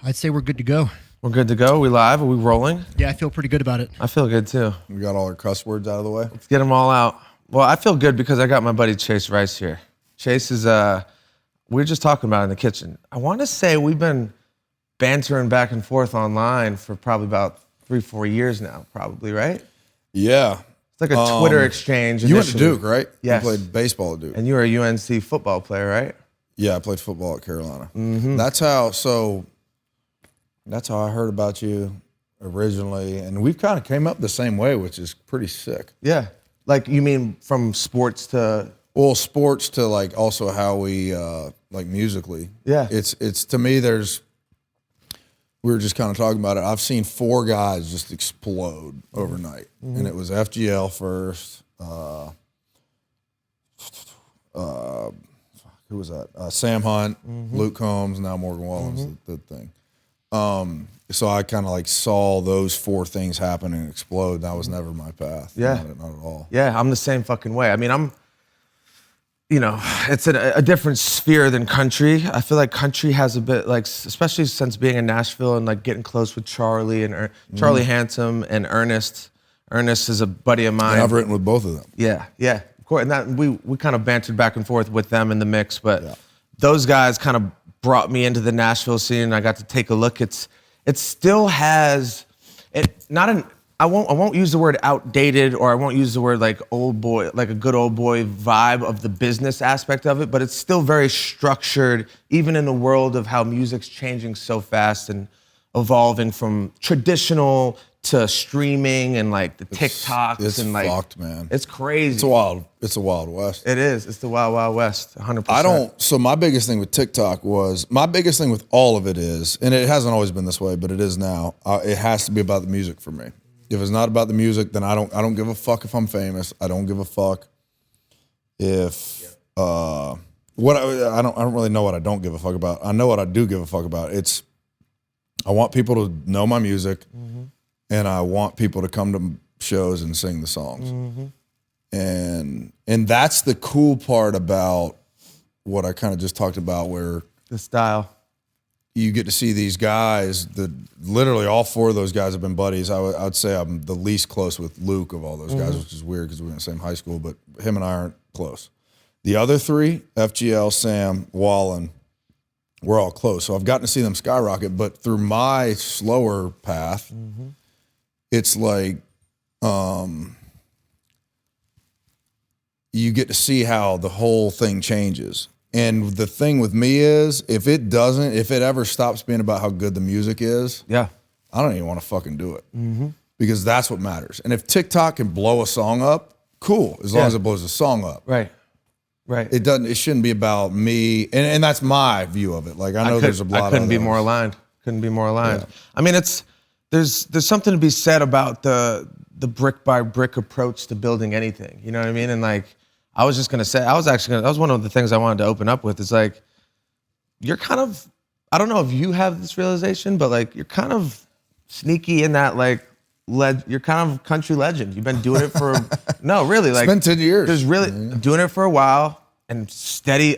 I'd say we're good to go. We're good to go. We live? Are we rolling? Yeah, I feel pretty good about it. I feel good too. We got all our cuss words out of the way. Let's get them all out. Well, I feel good because I got my buddy Chase Rice here. Chase is, we were just talking about it in the kitchen. I want to say we've been bantering back and forth online for probably about 3-4 years now, probably, right? Yeah. It's like a Twitter exchange. You went to Duke, right? Yes. You played baseball at Duke. And you were a UNC football player, right? Yeah, I played football at Carolina. Mm-hmm. That's how I heard about you originally. And we've kind of came up the same way, which is pretty sick. Yeah. Like, you mean from sports to... Well, sports to like also how we, like musically. Yeah. It's to me, we were just kind of talking about it. I've seen 4 guys just explode overnight. Mm-hmm. And it was FGL first. Who was that? Sam Hunt, mm-hmm. Luke Combs, now Morgan Wallen's mm-hmm. the thing. So I kind of like saw those 4 things happen and explode. That was never my path. Yeah. Not at all. Yeah, I'm the same fucking way. I mean, it's a different sphere than country. I feel like country has a bit, like, especially since being in Nashville and like getting close with Charlie and Charlie Handsome and Ernest. Ernest is a buddy of mine. And I've written with both of them. Yeah, of course. And that we kind of bantered back and forth with them in the mix, but those guys kind of brought me into the Nashville scene. And I got to take a look. It still has I won't use the word outdated, or I won't use the word like old boy, like a good old boy vibe of the business aspect of it, but it's still very structured, even in the world of how music's changing so fast and evolving from traditional to streaming and like the TikToks it's and like fucked, man. It's crazy. It's a wild west. It is. It's the wild, wild west, 100%. So my biggest thing with TikTok my biggest thing with all of it is, and it hasn't always been this way, but it is now, it has to be about the music for me. If it's not about the music, then I don't give a fuck if I'm famous. I don't give a fuck if I don't really know what I don't give a fuck about. I know what I do give a fuck about. I want people to know my music, mm-hmm. and I want people to come to shows and sing the songs. Mm-hmm. And that's the cool part about what I kind of just talked about, where the style. You get to see these guys that literally all 4 of those guys have been buddies. I would say I'm the least close with Luke of all those guys, which is weird because we were in the same high school, but him and I aren't close. The other 3, FGL, Sam, Wallen, we're all close. So I've gotten to see them skyrocket, but through my slower path, it's like you get to see how the whole thing changes. And the thing with me is, if it ever stops being about how good the music is, I don't even want to fucking do it. Mm-hmm. Because that's what matters. And if TikTok can blow a song up, cool, as long as it blows a song up. Right. It shouldn't be about me, and that's my view of it. Like, I know there's a lot of couldn't be more aligned. Yeah. I mean, there's something to be said about the brick by brick approach to building anything. You know what I mean? And like, I was just gonna say, that was one of the things I wanted to open up with. Is like, you're kind of, I don't know if you have this realization, but like, you're kind of sneaky in that like, you're kind of a country legend. You've been doing it for, no, really, like, it's been 10 years. There's really doing it for a while and a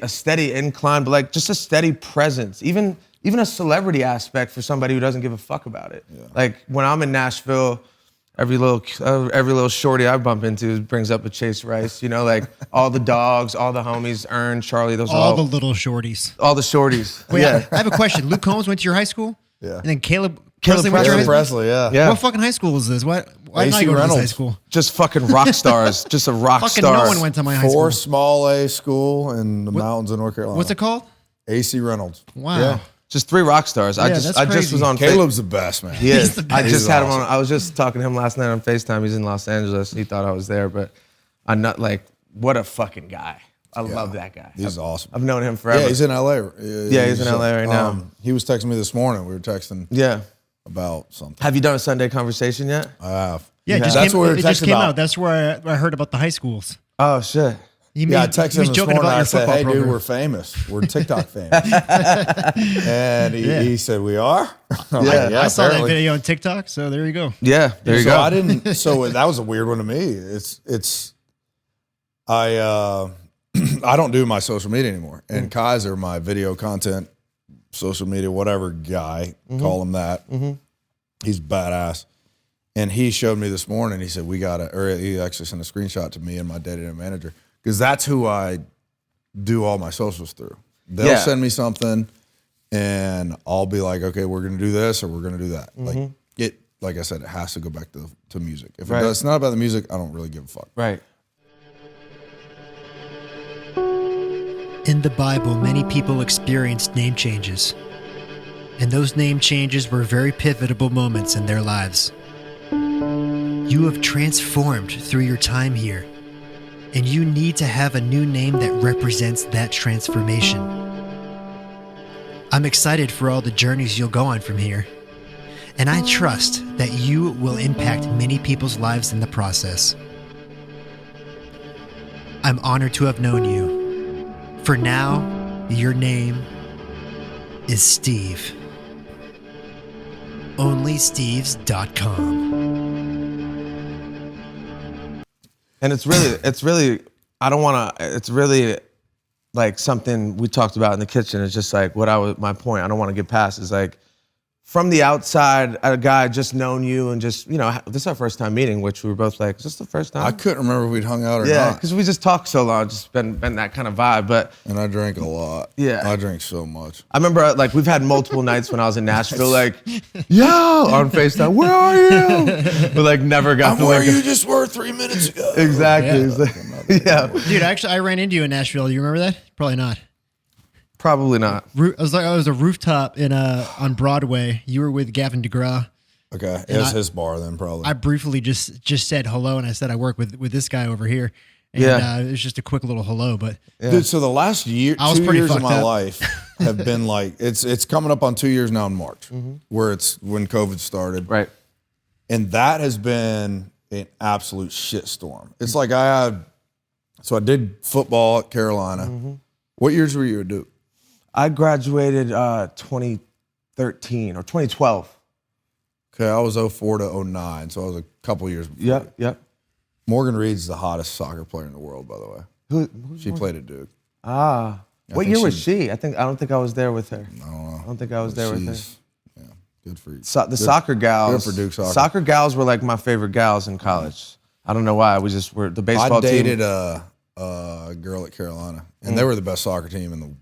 steady incline, but like just a steady presence, even a celebrity aspect for somebody who doesn't give a fuck about it. Yeah. Like when I'm in Nashville, every little shorty I bump into brings up a Chase Rice, like all the dogs, all the homies, Ern, Charlie, those all the little shorties. All the shorties. Wait, yeah. I have a question. Luke Combs went to your high school? Yeah. And then Caleb Presley went to your high school? Presley, yeah. What fucking high school was this? Why did I go to this high school? Just fucking rock stars. Just a rock fucking star. No one went to my high school. 4 small A school in the mountains of North Carolina. What's it called? AC Reynolds. Wow. Yeah. Just 3 rock stars. I just was on. Caleb's the best, man. He is. I just had him awesome. on. I was just talking to him last night on FaceTime. He's in Los Angeles. He thought I was there, but I'm not. Like, what a fucking guy. I love that guy. He's awesome. I've known him forever. Yeah, he's in LA. He's in LA right now. He was texting me this morning. We were texting. About something. Have you done a Sunday conversation yet? I have. Yeah, it just came out. That's where I heard about the high schools. Oh shit. I texted him this morning. I said, "Hey, dude, we're famous. We're TikTok famous." And he said, "We are." I saw that video on TikTok. So there you go. Yeah, there you go. So that was a weird one to me. I don't do my social media anymore. And Kaiser, my video content social media, whatever guy, call him that. He's badass. And he showed me this morning, he said, he actually sent a screenshot to me and my day-to-day manager, because that's who I do all my socials through. They'll send me something and I'll be like, okay, we're going to do this or we're going to do that. Like I said, it has to go back to music. If it's not about the music, I don't really give a fuck. Right. In the Bible, many people experienced name changes. And those name changes were very pivotal moments in their lives. You have transformed through your time here, and you need to have a new name that represents that transformation. I'm excited for all the journeys you'll go on from here, and I trust that you will impact many people's lives in the process. I'm honored to have known you. For now, your name is Steve. OnlySteves.com. And it's really, it's really like something we talked about in the kitchen. It's just like my point I don't want to get past is like, from the outside, a guy just known you and just, this is our first time meeting, which we were both like, is this the first time? I couldn't remember if we'd hung out or not. Yeah, because we just talked so long, just been that kind of vibe. And I drank a lot. Yeah. I drank so much. I remember we've had multiple nights when I was in Nashville, yo, on FaceTime, where are you? But never got I'm where you just were 3 minutes ago. Exactly. Yeah. Dude, actually, I ran into you in Nashville. Do you remember that? Probably not. Probably not. I was a rooftop on Broadway. You were with Gavin DeGraw. Okay, it was his bar then, probably. I briefly just said hello, and I said I work with this guy over here. And it was just a quick little hello, but dude. So the last 2 years of my life have been it's coming up on 2 years now in March, where it's when COVID started, right? And that has been an absolute shitstorm. It's like I did football at Carolina. What years were you at Duke? I graduated 2013 or 2012. Okay, I was 04 to 09, so I was a couple years before. Yep. Morgan Reed's the hottest soccer player in the world, by the way. She played at Duke. What year was she? I don't think I was there with her. I don't know. I don't think I was there with her. Yeah, good for you. Soccer gals. Good for Duke soccer. Soccer gals were like my favorite gals in college. I don't know why. We just were the baseball team. I dated a girl at Carolina, and they were the best soccer team in the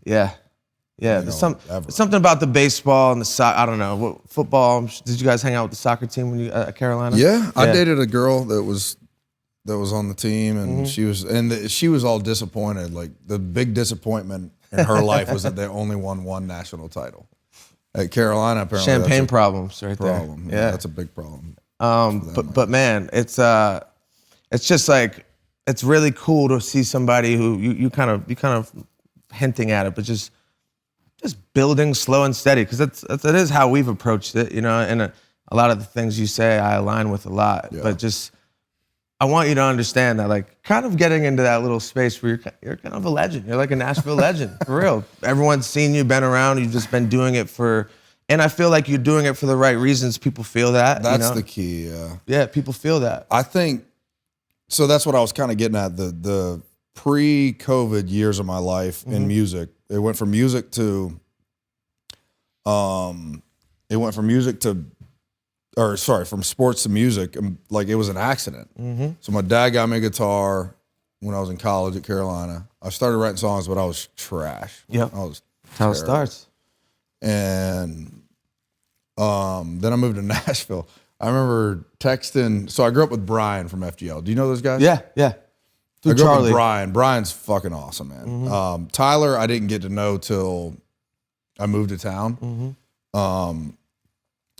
something about the baseball and the I don't know, football. Did you guys hang out with the soccer team when you at Carolina? Yeah, I dated a girl that was on the team, and she was all disappointed. Like the big disappointment in her life was that they only won one national title. At Carolina, apparently, champagne problems, right there. Yeah, that's a big problem. But man, it's just like it's really cool to see somebody who you kind of hinting at it, but just building slow and steady, because that is how we've approached it, and a lot of the things you say I align with a lot, but just I want you to understand that kind of getting into that little space where you're kind of a legend. You're like a Nashville legend, for real. Everyone's seen you, been around, you've just been doing it and I feel like you're doing it for the right reasons. People feel that. That's the key, yeah. Yeah, people feel that. I think, so that's what I was kind of getting at, the pre-COVID years of my life in music. It went from music to, from sports to music. Like it was an accident. So my dad got me a guitar when I was in college at Carolina. I started writing songs, but I was trash. Yep. That's how it starts. And then I moved to Nashville. I remember texting. So I grew up with Brian from FGL. Do you know those guys? Yeah. I grew up with Brian. Brian's fucking awesome, man. Tyler, I didn't get to know till I moved to town. And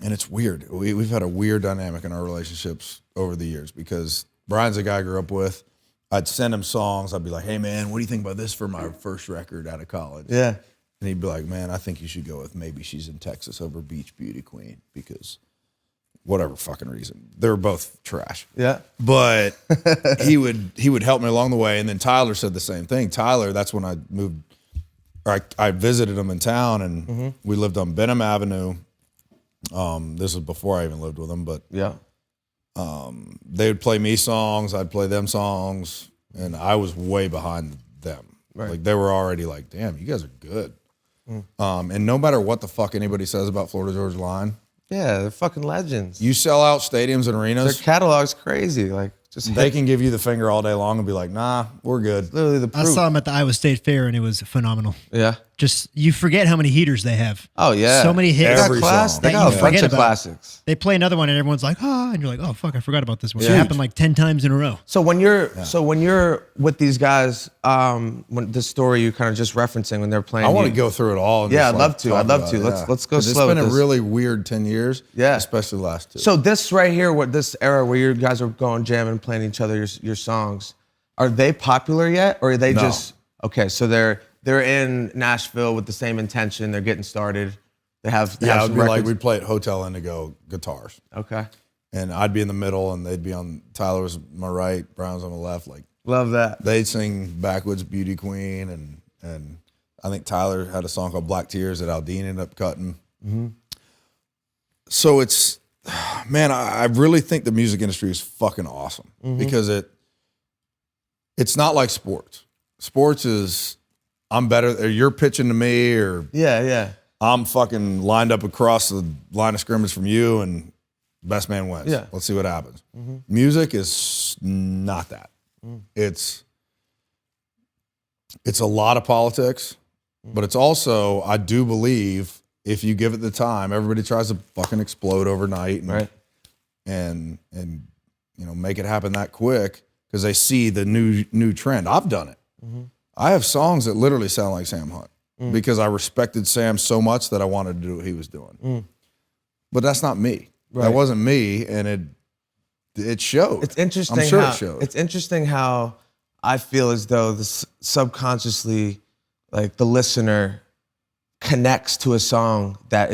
it's weird. We've had a weird dynamic in our relationships over the years, because Brian's a guy I grew up with. I'd send him songs. I'd be like, hey, man, what do you think about this for my first record out of college? Yeah. And he'd be like, man, I think you should go with Maybe She's in Texas over Beach Beauty Queen, because whatever fucking reason. They were both trash. Yeah. But he would help me along the way. And then Tyler said the same thing. Tyler, that's when I moved, or I visited him in town, and we lived on Benham Avenue. This was before I even lived with him, but they would play me songs, I'd play them songs, and I was way behind them. Right. Like they were already like, damn, you guys are good. And no matter what the fuck anybody says about Florida Georgia Line, Yeah, they're fucking legends. you sell out stadiums and arenas, Their catalog's crazy. Like, just they can give you the finger all day long and be like, nah, we're good. literally the proof. I saw them at the Iowa State Fair, and it was phenomenal. Yeah. Just, you forget how many heaters they have. Oh, yeah. So many hits. Every song. They that got you a bunch forget of about. classics. They play another one, and everyone's like, and you're like, oh, fuck, I forgot about this one. It Huge. happened like 10 times in a row. So when you're with these guys, when the story you kind of just referencing when they're playing, I want to go through it all. And Yeah, just, I'd love to. talk I'd love about to. it, Let's go 'Cause slow It's been with a this. really weird 10 years. Yeah. Especially the last 2. So this right here, what this era where you guys are going jamming, playing each other your songs, are they popular yet, or are they No. just okay? So they're in Nashville with the same intention. They're getting started. They have yeah, it some would be like records. we'd play at Hotel Indigo guitars. Okay, And I'd be in the middle and they'd be on, Tyler was on my right, Brown's on the left. Like love that. they'd sing Backwoods Beauty Queen and I think Tyler had a song called Black Tears that Aldine ended up cutting. So it's, man, I really think the music industry is fucking awesome because it's not like sports. Sports is, I'm better, or you're pitching to me, or Yeah. I'm fucking lined up across the line of scrimmage from you and best man wins. Yeah. Let's see what happens. Music is not that. It's a lot of politics, but it's also, I do believe, if you give it the time, everybody tries to fucking explode overnight and Right. and you know, make it happen that quick because they see the new trend. I've done it. I have songs that literally sound like Sam Hunt because I respected Sam so much that I wanted to do what he was doing. But that's not me. Right. That wasn't me, and it showed. It's interesting. I'm sure how, it showed. It's interesting how I feel as though this subconsciously, like the listener, connects to a song that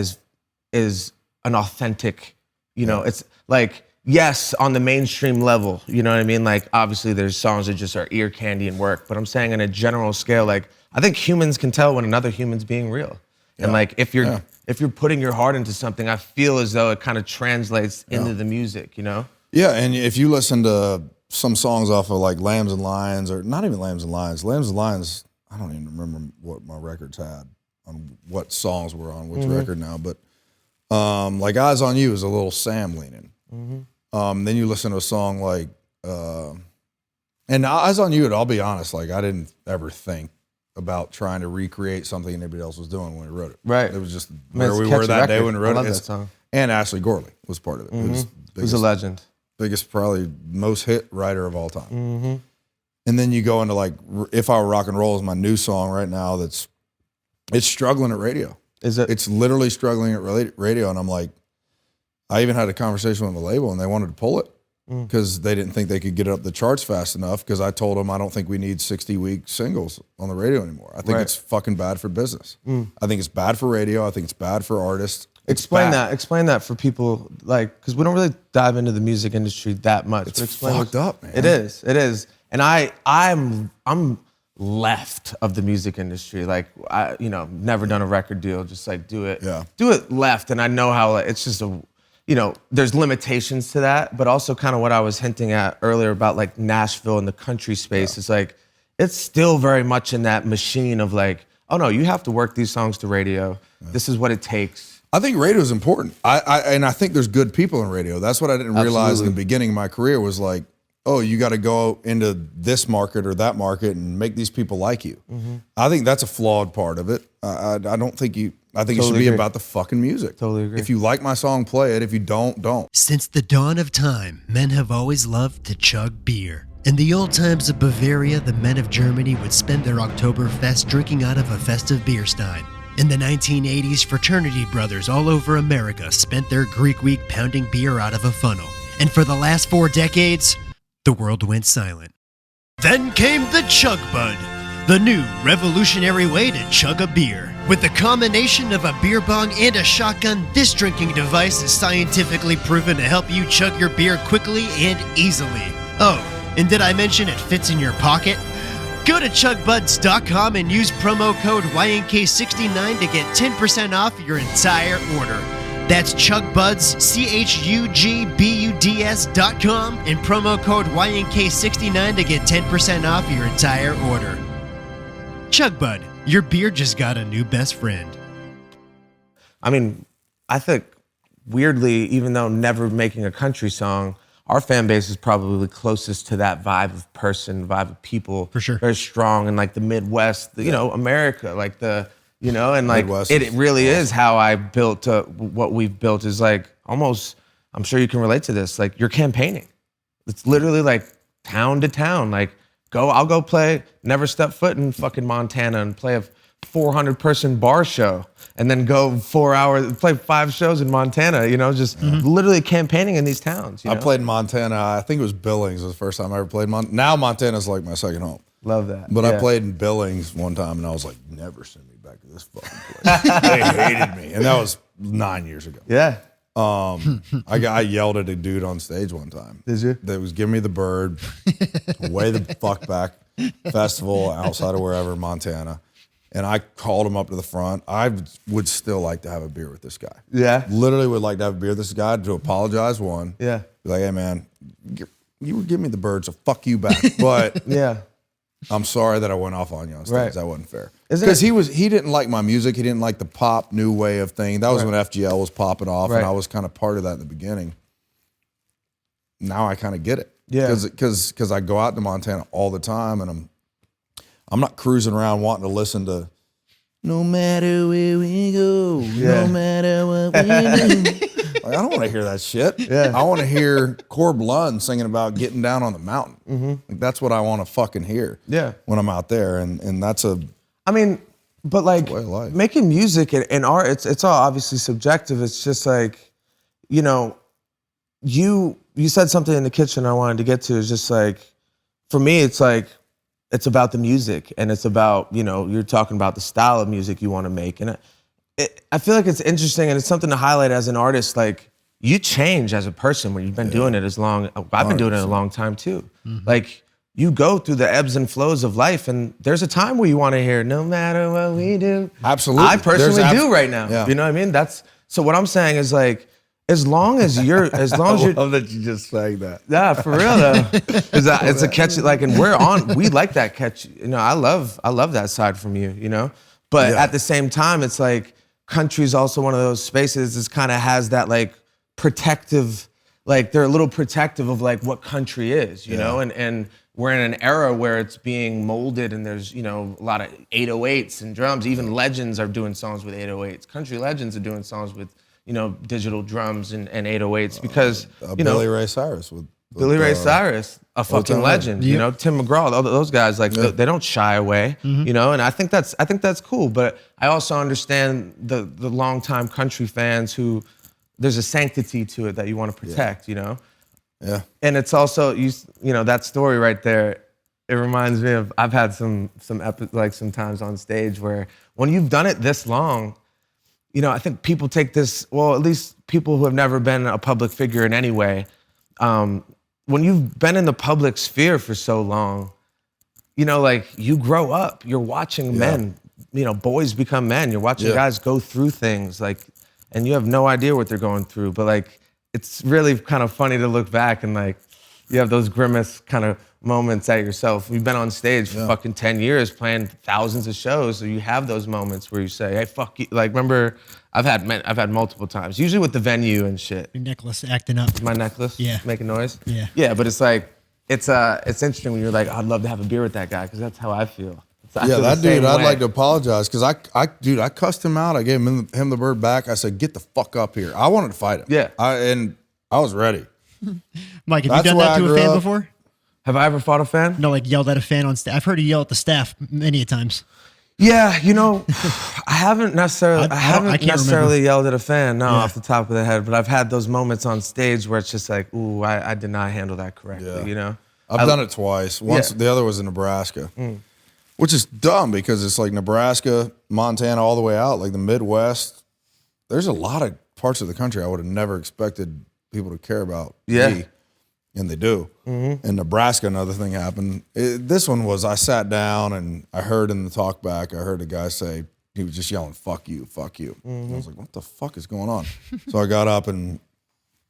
is an authentic. You know, it's like, yes, on the mainstream level. You know what I mean? Like, obviously, there's songs that just are ear candy and work. But I'm saying on a general scale, like, I think humans can tell when another human's being real. And like, if you're putting your heart into something, I feel as though it kind of translates into the music. You know? Yeah, and if you listen to some songs off of like Lambs and Lions, or not even Lambs and Lions, Lambs and Lions, I don't even remember what my records had on what songs were on which record now, but like Eyes on You is a little Sam leaning. Then you listen to a song like, and Eyes on You, I'll be honest, like I didn't ever think about trying to recreate something anybody else was doing when we wrote it. Right. It was just Man, where it's we a were catchy that day record. when we I wrote love it. that song. And Ashley Gorley was part of it. It was Who's a legend? biggest probably most hit writer of all time. And then you go into like If I Were Rock and Roll is my new song right now it's struggling at radio. Is it? It's literally struggling at radio, and I'm like, I even had a conversation with the label and they wanted to pull it because they didn't think they could get it up the charts fast enough, because I told them I don't think we need 60-week singles on the radio anymore. I think it's fucking bad for business. I think it's bad for radio. I think it's bad for artists. Explain that for people, like, because we don't really dive into the music industry that much. It's But explain fucked up, man. It is, and I'm left of the music industry. Like, I never done a record deal. Just like do it left, and I know how it's just there's limitations to that, but also kind of what I was hinting at earlier about like Nashville and the country space is like it's still very much in that machine of like, oh no, you have to work these songs to radio. This is what it takes. I think radio is important. I think there's good people in radio. That's what I didn't realize in the beginning of my career was like, oh, you got to go into this market or that market and make these people like you. I think that's a flawed part of it. I don't think you. I think it should be about the fucking music. Totally agree. If you like my song, play it. If you don't, don't. Since the dawn of time, men have always loved to chug beer. In the old times of Bavaria, the men of Germany would spend their Oktoberfest drinking out of a festive beer stein. In the 1980s, fraternity brothers all over America spent their Greek week pounding beer out of a funnel. And for the last 4 decades, the world went silent. Then came the Chug Bud, the new revolutionary way to chug a beer. With the combination of a beer bong and a shotgun, this drinking device is scientifically proven to help you chug your beer quickly and easily. Oh, and did I mention it fits in your pocket? Go to chugbuds.com and use promo code YNK69 to get 10% off your entire order. That's chugbuds, CHUGBUDS.com, and promo code YNK69 to get 10% off your entire order. Chugbud, Your beer just got a new best friend. I mean, I think weirdly, even though never making a country song, our fan base is probably closest to that vibe of person, vibe of people. For sure. Very strong in like the Midwest, you know, America, like and like Midwest it really is how I built what we've built is like almost, I'm sure you can relate to this, like you're campaigning. It's literally like town to town, like I'll go play, never step foot in fucking Montana and play a 400-person bar show and then go 4 hours, play 5 shows in Montana, just literally campaigning in these towns. I played in Montana, I think it was Billings was the first time I ever played Montana. Now Montana's like my second home. Love that. But I played in Billings one time and I was like, never send me back to this fucking place. They hated me. And that was 9 years ago. Yeah. I yelled at a dude on stage one time. Did you? That was Give Me the Bird, way the fuck back festival outside of wherever, Montana. And I called him up to the front. I would still like to have a beer with this guy. Yeah. Literally would like to have a beer with this guy, to apologize, one. Yeah. Be like, hey man, you would give me the bird, so fuck you back. But Yeah. I'm sorry that I went off on you on stage. Right. That wasn't fair. Isn't Because it- he didn't like my music. He didn't like the pop new way of thing. That was when FGL was popping off, Right. and I was kind of part of that in the beginning. Now I kind of get it. Yeah. Because I go out to Montana all the time, and I'm not cruising around wanting to listen to no matter where we go, Yeah. no matter what we do. Like, I don't want to hear that shit. Yeah. I want to hear Corb Lund singing about getting down on the mountain. Like, that's what I want to fucking hear. Yeah. When I'm out there, and that's a I mean, but like way of life. making music and art, it's all obviously subjective. It's just like, you said something in the kitchen I wanted to get to. Is just like, for me, it's like, it's about the music and it's about, you're talking about the style of music you want to make. And I feel like it's interesting and it's something to highlight as an artist. Like, you change as a person when you've been doing it as long. I've been doing it a long time too. Like, you go through the ebbs and flows of life, and there's a time where you want to hear no matter what we do. Absolutely. I personally There's do right now. Yeah. You know what I mean? So what I'm saying is like, as long as you're I love that you just sang that. yeah, for real though. It's a catchy, like, and we like that catchy. I love that side from you, But Yeah. at the same time, it's like country's also one of those spaces that kind of has that like protective, like they're a little protective of like what country is, you know? And we're in an era where it's being molded and there's, a lot of 808s and drums. Even legends are doing songs with 808s. Country legends are doing songs with, digital drums and 808s because, Billy Ray Cyrus with Billy Ray Cyrus, a fucking Time legend. Tim McGraw, all those guys, like they don't shy away, and I think that's cool. But I also understand the longtime country fans who there's a sanctity to it that you want to protect, Yeah. And it's also that story right there. It reminds me of I've had some times on stage where when you've done it this long. I think people take this, well, at least people who have never been a public figure in any way, when you've been in the public sphere for so long, like you grow up, you're watching men, boys become men, you're watching guys go through things like, and you have no idea what they're going through, but like, it's really kind of funny to look back and like, you have those grimace kind of moments at yourself. We've been on stage for fucking 10 years playing thousands of shows. So you have those moments where you say, hey, fuck you. Like, remember, I've had multiple times, usually with the venue and shit. Your necklace acting up. My necklace? Yeah. Making noise? Yeah. Yeah, but it's like, it's interesting when you're like, I'd love to have a beer with that guy because that's how I feel. I Yeah, feel that the dude, same I'd way. like to apologize because I cussed him out. I gave him the bird back. I said, get the fuck up here. I wanted to fight him. Yeah. And I was ready. Mike, have That's you done where that I to a grew fan up. before? Have I ever fought a fan? No, like yelled at a fan on staff. I've heard you yell at the staff many a times. Yeah, I haven't necessarily, I can't remember. yelled at a fan, no, Yeah. off the top of the head, but I've had those moments on stage where it's just like, ooh, I did not handle that correctly, I've done it twice. Once, the other was in Nebraska, which is dumb because it's like Nebraska, Montana, all the way out, like the Midwest. There's a lot of parts of the country I would have never expected people to care about me, and they do. In Nebraska, another thing happened. This one was I sat down and I heard in the talk back, I heard a guy say, he was just yelling, fuck you, fuck you. And I was like, what the fuck is going on? So I got up and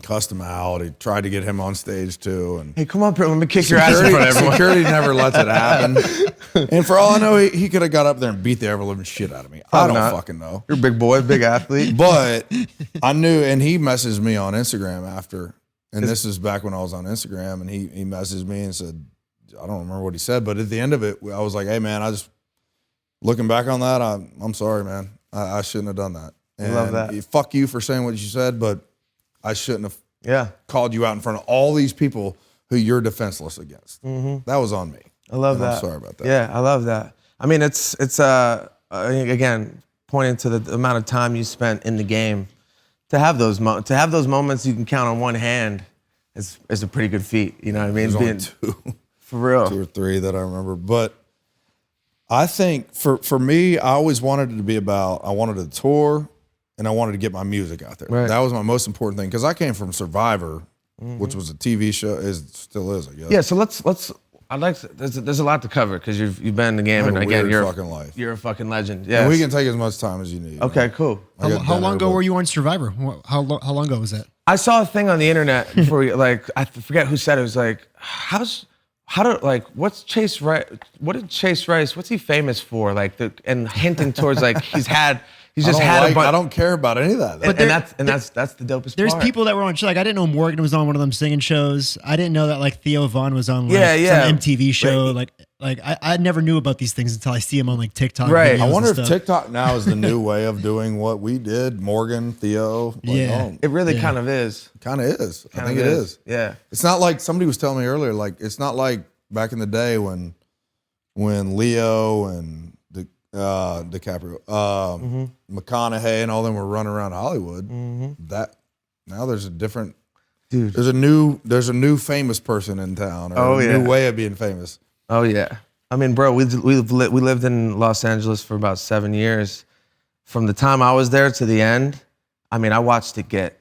cussed him out. He tried to get him on stage too. And Hey, come up here. Let me kick your ass in front of everyone. Security never lets it happen. And for all I know, he could have got up there and beat the ever-living shit out of me. I don't fucking know. You're a big boy, big athlete. But I knew, and he messaged me on Instagram after, and this is back when I was on Instagram, and he messaged me and said, I don't remember what he said, but at the end of it, I was like, hey, man, looking back on that, I'm sorry, man. I shouldn't have done that. And I love that. Fuck you for saying what you said, but I shouldn't have called you out in front of all these people who you're defenseless against. That was on me. I love that. I'm sorry about that. Yeah, I love that. I mean, it's again, pointing to the amount of time you spent in the game. To have those moments you can count on one hand is a pretty good feat. You know what I mean? There's only two. For real. 2 or 3 that I remember. But I think for me, I always wanted it to be about, I wanted to tour and I wanted to get my music out there. Right. That was my most important thing because I came from Survivor, which was a TV show, still is, I guess. Yeah, so let's I'd like to, there's a lot to cover because you've been in the game and again you're a fucking legend. Yeah, we can take as much time as you need. Okay, cool. How long ago were you on Survivor? How long ago was that? I saw a thing on the internet before, like I forget who said it. It was like, what's Chase Rice? What did Chase Rice? What's he famous for? Like and hinting towards like he's just had a bunch. I don't care about any of that. But that's the dopest There's part. people that were on shows. Like I didn't know Morgan was on one of them singing shows. I didn't know that like Theo Von was on some MTV show. Right. Like I never knew about these things until I see him on like TikTok. Right. videos I wonder and if stuff. TikTok now is the new way of doing what we did. Morgan, Theo. It really kind of is. Kind of is. I think it is. Yeah. It's not like somebody was telling me earlier. Like it's not like back in the day when Leo and DiCaprio, McConaughey, and all them were running around Hollywood. That now there's a different dude. There's a new famous person in town. Or a new way of being famous. Oh yeah. I mean, bro, we lived in Los Angeles for about 7 years. From the time I was there to the end, I mean, I watched it get.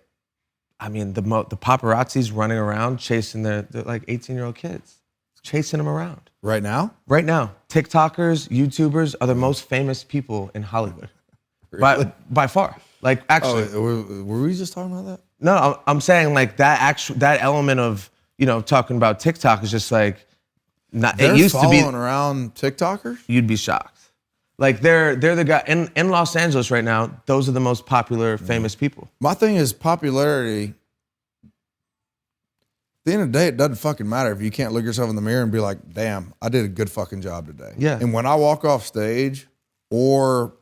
I mean, the paparazzis running around chasing their like 18-year-old kids, chasing them around. Right now? Right now. TikTokers, YouTubers are the most famous people in Hollywood. Really? By far. Like, actually. Oh, were we just talking about that? No, I'm saying like that element of, talking about TikTok is just like, They're it used to be. following around TikTokers? You'd be shocked. Like, they're the guy, in Los Angeles right now, those are the most popular, famous people. My thing is popularity. At the end of the day, it doesn't fucking matter if you can't look yourself in the mirror and be like, damn, I did a good fucking job today. Yeah. And when I walk off stage or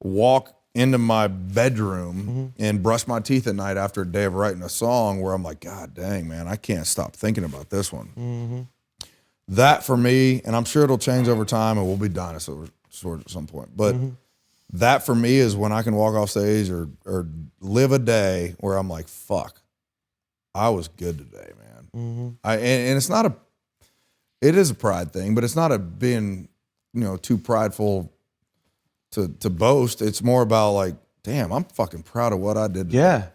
walk into my bedroom and brush my teeth at night after a day of writing a song where I'm like, God dang, man, I can't stop thinking about this one. That for me, and I'm sure it'll change over time and we'll be dinosaurs at some point, but that for me is when I can walk off stage or live a day where I'm like, fuck, I was good today, man. And it's not it is a pride thing, but it's not a being, too prideful to boast. It's more about like, damn, I'm fucking proud of what I did today. Yeah.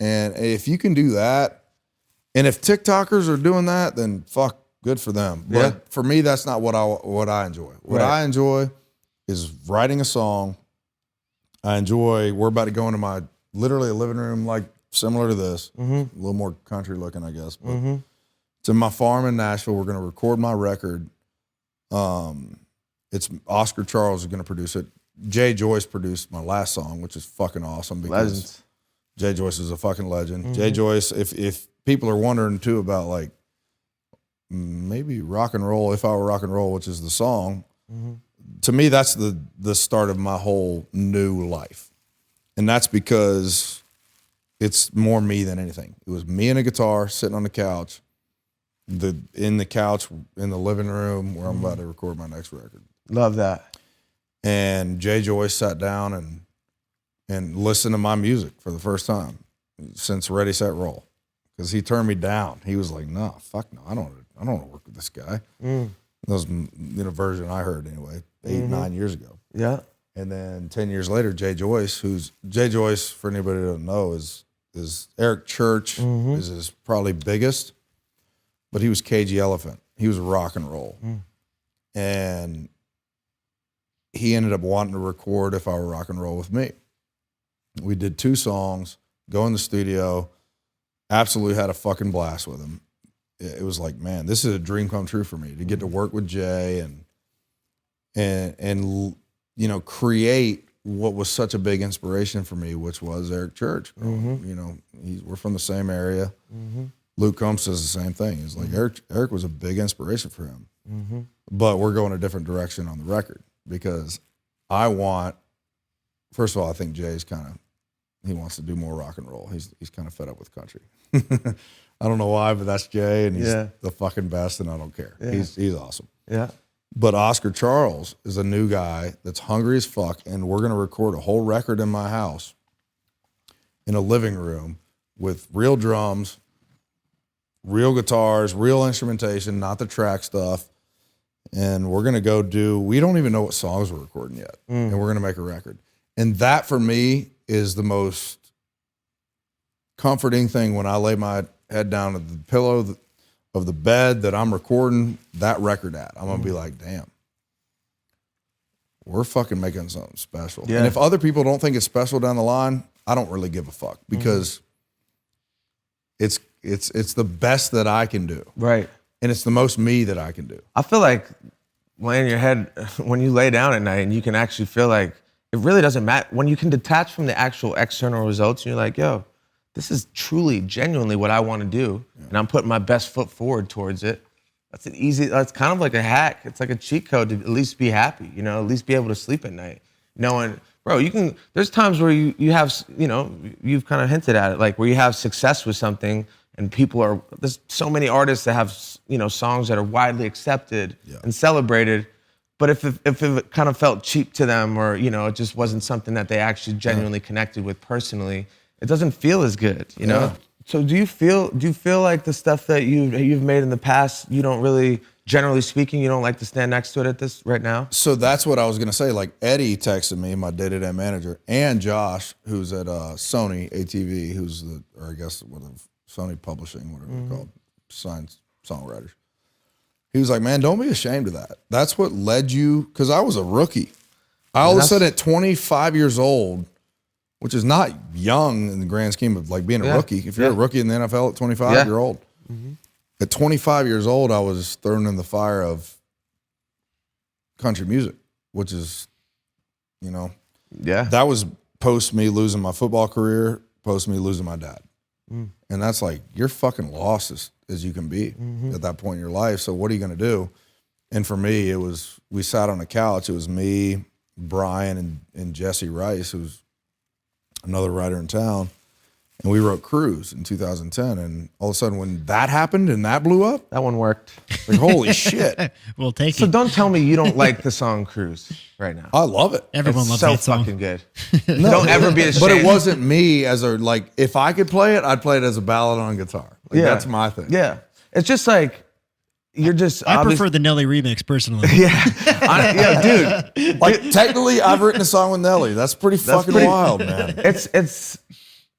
And if you can do that, and if TikTokers are doing that, then fuck, good for them. Yeah. But for me, that's not what I enjoy. What I enjoy is writing a song. We're about to go into my literally a living room like similar to this, a little more country looking, I guess. But it's in my farm in Nashville. We're going to record my record. It's Oscar Charles is going to produce it. Jay Joyce produced my last song, which is fucking awesome because Legends. Jay Joyce is a fucking legend. Jay Joyce, if people are wondering too about like maybe rock and roll, If I Were Rock and Roll, which is the song, to me that's the start of my whole new life. And that's because it's more me than anything. It was me and a guitar sitting on the couch, in the living room where I'm about to record my next record. Love that. And Jay Joyce sat down and listened to my music for the first time since Ready, Set, Roll. Because he turned me down. He was like, no, fuck no, I don't want to work with this guy. That was a version I heard anyway, 8-9 years ago. Yeah. And then 10 years later, Jay Joyce, for anybody who doesn't know, is Eric Church is his probably biggest, but he was Cagey Elephant. He was rock and roll. And he ended up wanting to record If I Were Rock and Roll with me. We did 2 songs, go in the studio. Absolutely had a fucking blast with him. It was like, man, this is a dream come true for me to get to work with Jay and you know, create what was such a big inspiration for me, which was Eric Church. You know, we're from the same area. Luke Combs says the same thing. He's like, Eric was a big inspiration for him. But we're going a different direction on the record because first of all, I think Jay's he wants to do more rock and roll. He's kind of fed up with country. I don't know why, but that's Jay, and he's the fucking best, and I don't care. Yeah. He's awesome. Yeah. But Oscar Charles is a new guy that's hungry as fuck, and we're going to record a whole record in my house in a living room with real drums, real guitars, real instrumentation, not the track stuff. And we're going to we don't even know what songs we're recording yet, and we're going to make a record. And that, for me, is the most comforting thing when I lay my head down at the pillow of the bed that I'm recording that record at. I'm going to be like, damn, we're fucking making something special. Yeah. And if other people don't think it's special down the line, I don't really give a fuck because it's the best that I can do. Right. And it's the most me that I can do. I feel like laying your head, when you lay down at night and you can actually feel like it really doesn't matter. When you can detach from the actual external results, you're like, yo, this is truly, genuinely what I want to do. Yeah. And I'm putting my best foot forward towards it. That's kind of like a hack. It's like a cheat code to at least be happy, you know, at least be able to sleep at night. Knowing, bro, there's times where you have, you know, you've kind of hinted at it, like where you have success with something and there's so many artists that have, you know, songs that are widely accepted and celebrated. But if it kind of felt cheap to them or, you know, it just wasn't something that they actually genuinely connected with personally, it doesn't feel as good, you know? So do you feel like the stuff that you've made in the past, you don't really, generally speaking, you don't like to stand next to it at this right now? So that's what I was gonna say. Like Eddie texted me, my day-to-day manager, and Josh, who's at Sony ATV, who's Sony Publishing, whatever they're called, signs songwriters. He was like, man, don't be ashamed of that. That's what led you, because I was a rookie. All of a sudden at 25 years old, which is not young in the grand scheme of like being a rookie. If you're a rookie in the NFL at 25, you're old. At 25 years old, I was thrown in the fire of country music, which is, you know, that was post me losing my football career, post me losing my dad. And that's like, you're fucking lost as you can be at that point in your life. So what are you going to do? And for me, we sat on a couch. It was me, Brian, and Jesse Rice, who's another writer in town, and we wrote Cruise in 2010. And all of a sudden, when that happened and that blew up, that one worked. Like, holy shit! We'll take it. So don't tell me you don't like the song Cruise right now. I love it. Everyone loves that song. So fucking good. No, don't ever be ashamed. But it wasn't me if I could play it, I'd play it as a ballad on guitar. Like, that's my thing. Yeah, it's just like. I prefer the Nelly remix personally. Dude. Like technically, I've written a song with Nelly. That's pretty wild, man.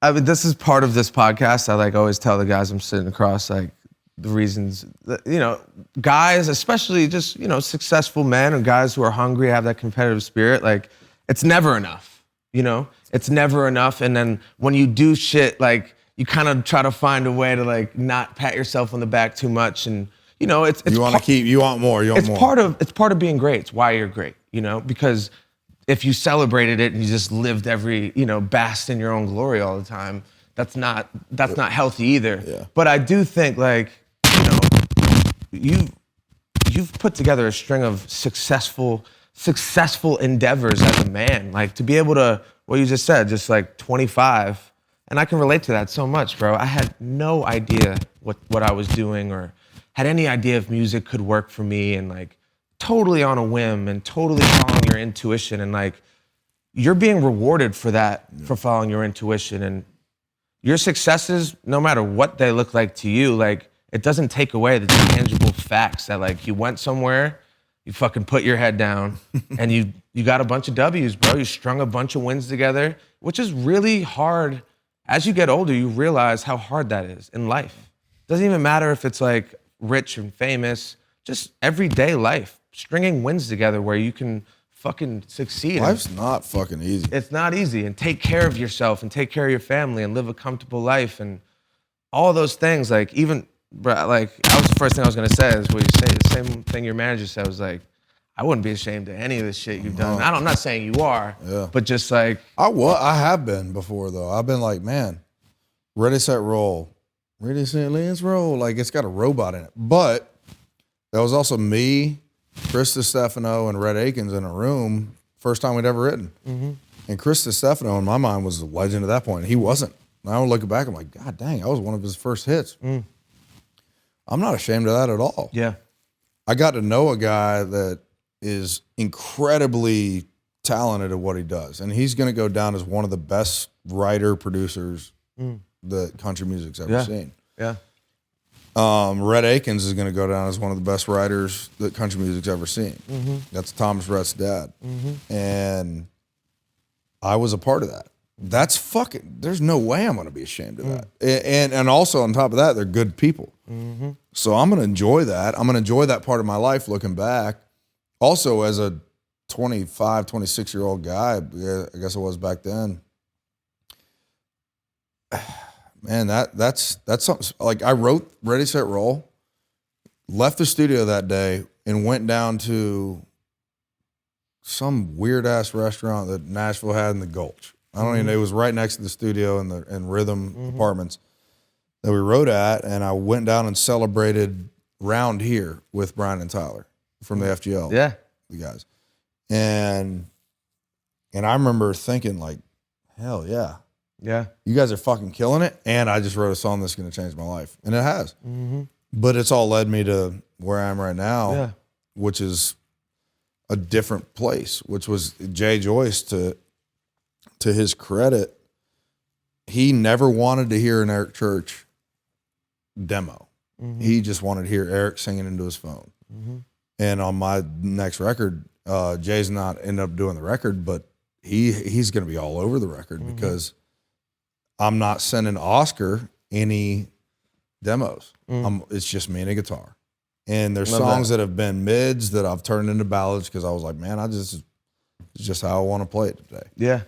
I mean, this is part of this podcast. I like always tell the guys I'm sitting across like the reasons that, you know, guys, especially just, you know, successful men or guys who are hungry, have that competitive spirit. Like, it's never enough. You know, it's never enough. And then when you do shit, like you kind of try to find a way to like not pat yourself on the back too much and. You know, you want more. It's part of being great. It's why you're great, you know, because if you celebrated it and you just lived basked in your own glory all the time, that's not healthy either. Yeah. But I do think like, you know, you've put together a string of successful endeavors as a man. Like to be able to, what you just said, just like 25, and I can relate to that so much, bro. I had no idea what I was doing or had any idea if music could work for me, and like totally on a whim and totally following your intuition, and like you're being rewarded for that, for following your intuition, and your successes, no matter what they look like to you, like it doesn't take away the tangible facts that like you went somewhere, you fucking put your head down and you got a bunch of W's, bro. You strung a bunch of wins together, which is really hard. As you get older, you realize how hard that is in life. Doesn't even matter if it's like rich and famous, just everyday life, stringing wins together where you can fucking succeed. Life's not fucking easy. It's not easy, and take care of yourself and take care of your family and live a comfortable life. And all those things, like even, like that was the first thing I was gonna say is what you say. The same thing your manager said was like, I wouldn't be ashamed of any of this shit you've done. I'm not saying you are, but just like. I have been before though. I've been like, man, ready, set, roll. Ready, set, let's roll. Like it's got a robot in it. But that was also me, Chris DiStefano, and Rhett Akins in a room. First time we'd ever written. And Chris DiStefano in my mind was a legend at that point. He wasn't. Now looking back, I'm like, God dang, I was one of his first hits. I'm not ashamed of that at all. Yeah. I got to know a guy that is incredibly talented at what he does. And he's going to go down as one of the best writer producers that country music's ever seen. Yeah. Rhett Akins is going to go down as one of the best writers that country music's ever seen. That's Thomas Rhett's dad. And I was a part of that. That's fucking, there's no way I'm going to be ashamed of that. And also on top of that, they're good people. So I'm going to enjoy that. I'm going to enjoy that part of my life looking back. Also as a 25, 26-year-old guy, I guess I was back then. Man, that's something. Like I wrote Ready, Set, Roll, left the studio that day and went down to some weird ass restaurant that Nashville had in the Gulch. I don't even know. It was right next to the studio in Rhythm Apartments that we wrote at. And I went down and celebrated Round Here with Brian and Tyler from the FGL. Yeah. The guys. And I remember thinking like, hell yeah. Yeah. You guys are fucking killing it. And I just wrote a song that's going to change my life. And it has. But it's all led me to where I am right now, which is a different place, which was Jay Joyce, to his credit. He never wanted to hear an Eric Church demo. He just wanted to hear Eric singing into his phone. And on my next record, Jay's not ended up doing the record, but he's going to be all over the record because I'm not sending Oscar any demos. It's just me and a guitar. And there's songs that have been mids that I've turned into ballads because I was like, man, it's just how I want to play it today. Yeah.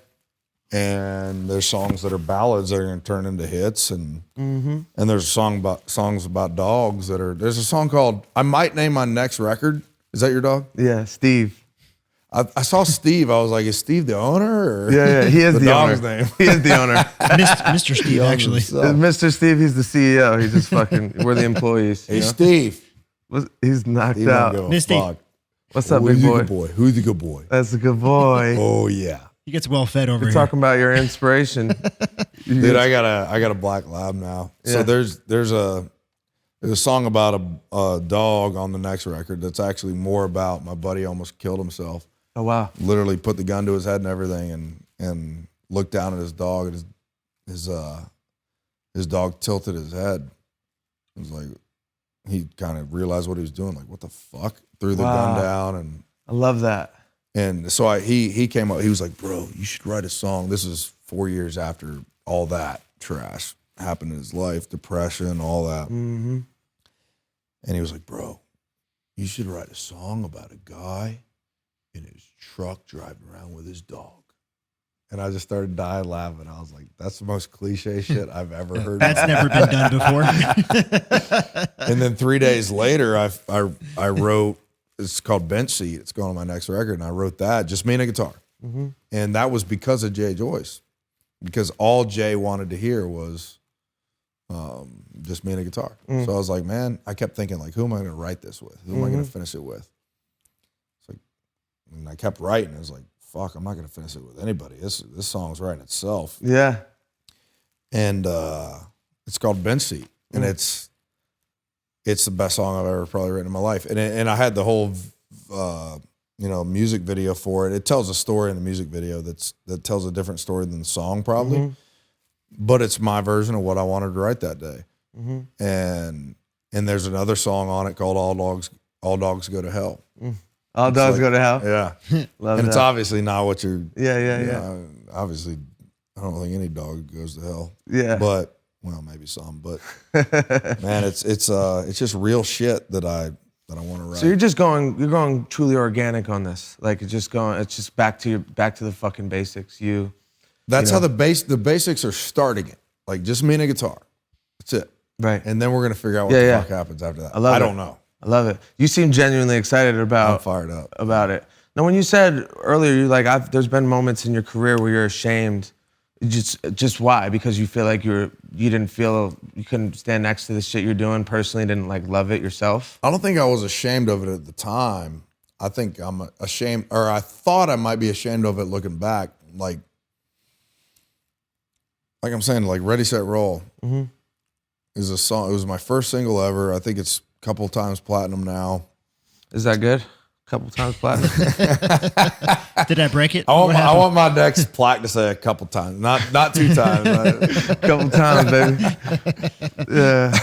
And there's songs that are ballads that are going to turn into hits, and there's songs about dogs that are. There's a song called I might name my next record. Is that your dog? Yeah, Steve. I saw Steve. I was like, is Steve the owner? Or Yeah, he is the dog's owner. name. He is the owner. Mr. Steve, actually. Mr. Steve, he's the CEO. He's just fucking. We're the employees. Hey, Steve. He's knocked Steve don't out. give a Misty. fuck. What's up, Who's big the boy? good boy? Who's the good boy? That's a good boy. Oh yeah. He gets well fed over We're here. talking about your inspiration. Dude, I got a black lab now. So Yeah. there's a song about a dog on the next record that's actually more about my buddy almost killed himself. Oh wow. Literally put the gun to his head and everything, and looked down at his dog, and his dog tilted his head. It was like he kind of realized what he was doing. Like, what the fuck? Threw the gun down, and I love that. And so he came up. He was like, bro, you should write a song. This is 4 years after all that trash happened in his life, depression, all that. And he was like, bro, you should write a song about a guy in his truck driving around with his dog. And I just started dying laughing. I was like, that's the most cliche shit I've ever heard. That's never been done before. And then 3 days later, I wrote, it's called Bench Seat. It's going on my next record. And I wrote that, just me and a guitar. And that was because of Jay Joyce. Because all Jay wanted to hear was just me and a guitar. So I was like, man, I kept thinking, like, who am I going to write this with? Who am I going to finish it with? It's like, and I kept writing. I was like, fuck, I'm not going to finish it with anybody. This song's writing itself. Yeah. And it's called Bench Seat. And it's the best song I've ever probably written in my life. And I had the whole, music video for it. It tells a story in the music video that tells a different story than the song probably. But it's my version of what I wanted to write that day. And there's another song on it called All Dogs Go to Hell. All dogs go to hell. Yeah. Love And that. it's obviously not what you're. Yeah. Obviously, I don't think any dog goes to hell. Yeah. But well, maybe some. But man, it's just real shit that I want to write. So you're going truly organic on this. Like it's just back to the fucking basics. That's how the basics are starting it. Like just me and a guitar. That's it. Right. And then we're going to figure out what the fuck happens after that. I don't know. I love it. You seem genuinely excited I'm fired up about it. Now, when you said earlier, you're like, there's been moments in your career where you're ashamed. Just why? Because you feel like you couldn't stand next to the shit you're doing personally, didn't like love it yourself? I don't think I was ashamed of it at the time. I think I'm ashamed, or I thought I might be ashamed of it looking back. Like I'm saying, like Ready, Set, Roll is a song. It was my first single ever. I think it's a couple times platinum now. Is that good? A couple times platinum? Did I break it? I want my next plaque to say a couple times, not 2 times. Right? A couple times, baby. Yeah.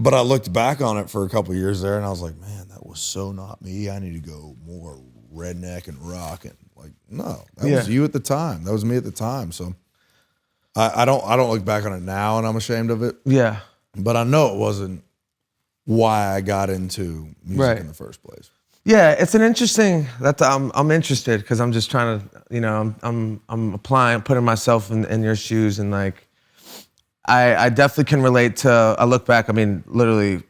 But I looked back on it for a couple years there, and I was like, man, that was so not me. I need to go more redneck and rock. And like, no, that was you at the time. That was me at the time. So I don't look back on it now, and I'm ashamed of it. Yeah. But I know it wasn't why I got into music in the first place. Yeah, it's an interesting. I'm interested because I'm just trying to, I'm applying, putting myself in your shoes, and like, I definitely can relate to. I look back. I mean, literally,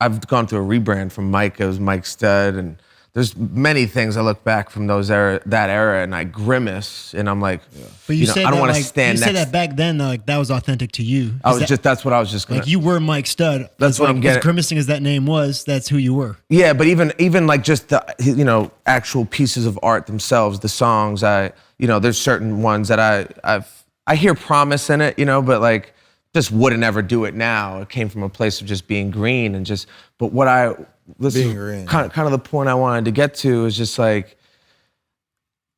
I've gone through a rebrand from Mike. It was Mike Stud, and there's many things I look back from that era, and I grimace, and I'm like, but you said I don't want to like, stand. You said that back then, like that was authentic to you. That's what I was just gonna. Like you were Mike Stud. That's what I'm getting. As grimacing as that name was, that's who you were. Yeah, but even like just the actual pieces of art themselves, the songs. There's certain ones that I hear promise in it, but like just wouldn't ever do it now. It came from a place of just being green and just. But being green. Kind of the point I wanted to get to is just like,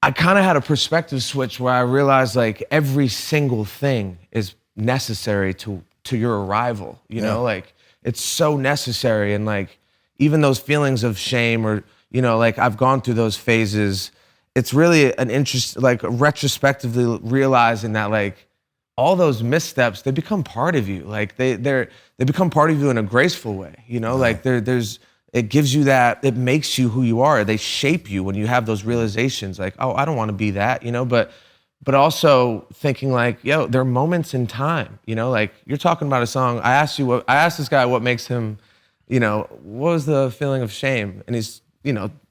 I kind of had a perspective switch where I realized like every single thing is necessary to your arrival, like it's so necessary. And like, even those feelings of shame or, like I've gone through those phases. It's really an interest, like retrospectively realizing that like all those missteps, they become part of you. Like they become part of you in a graceful way, like it gives you that, it makes you who you are. They shape you when you have those realizations like, oh, I don't want to be that, but also thinking like, yo, there are moments in time, like you're talking about a song. I asked this guy what makes him, what was the feeling of shame? And he's,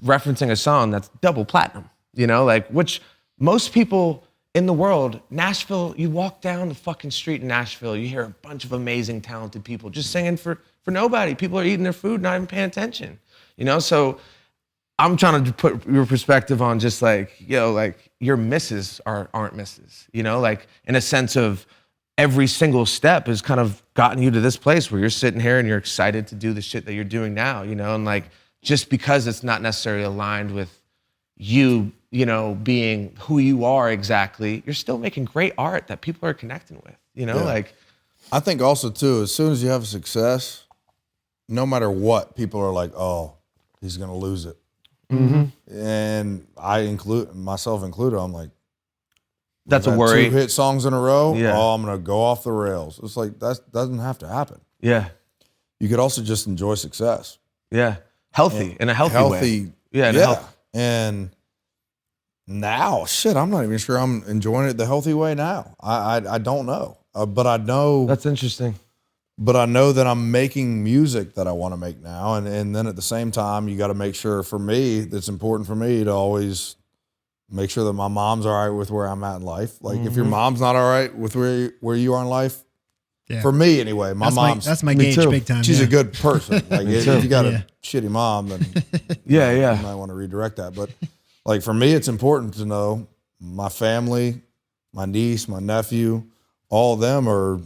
referencing a song that's double platinum, like which most people in the world, Nashville, you walk down the fucking street in Nashville, you hear a bunch of amazing, talented people just singing for nobody. People are eating their food, not even paying attention, So I'm trying to put your perspective on just like, like your misses aren't misses, like in a sense of every single step has kind of gotten you to this place where you're sitting here and you're excited to do the shit that you're doing now, and like, just because it's not necessarily aligned with you, being who you are exactly, you're still making great art that people are connecting with, like. I think also too, as soon as you have success, no matter what, people are like, oh, he's going to lose it. Mm-hmm. And myself included, I'm like, that's a worry. 2 hit songs in a row. Yeah. Oh, I'm going to go off the rails. It's like, that doesn't have to happen. Yeah. You could also just enjoy success. Yeah. In a healthy way. Yeah. And now, shit, I'm not even sure I'm enjoying it the healthy way now. I don't know. But I know. That's interesting. But I know that I'm making music that I want to make now. And then at the same time, you got to make sure, for me, it's important for me to always make sure that my mom's all right with where I'm at in life. Like, if your mom's not all right with where you are in life, for me anyway, that's my gauge big time. She's a good person. Like, if you got a shitty mom, then you might want to redirect that. But like, for me, it's important to know my family, my niece, my nephew, all of them are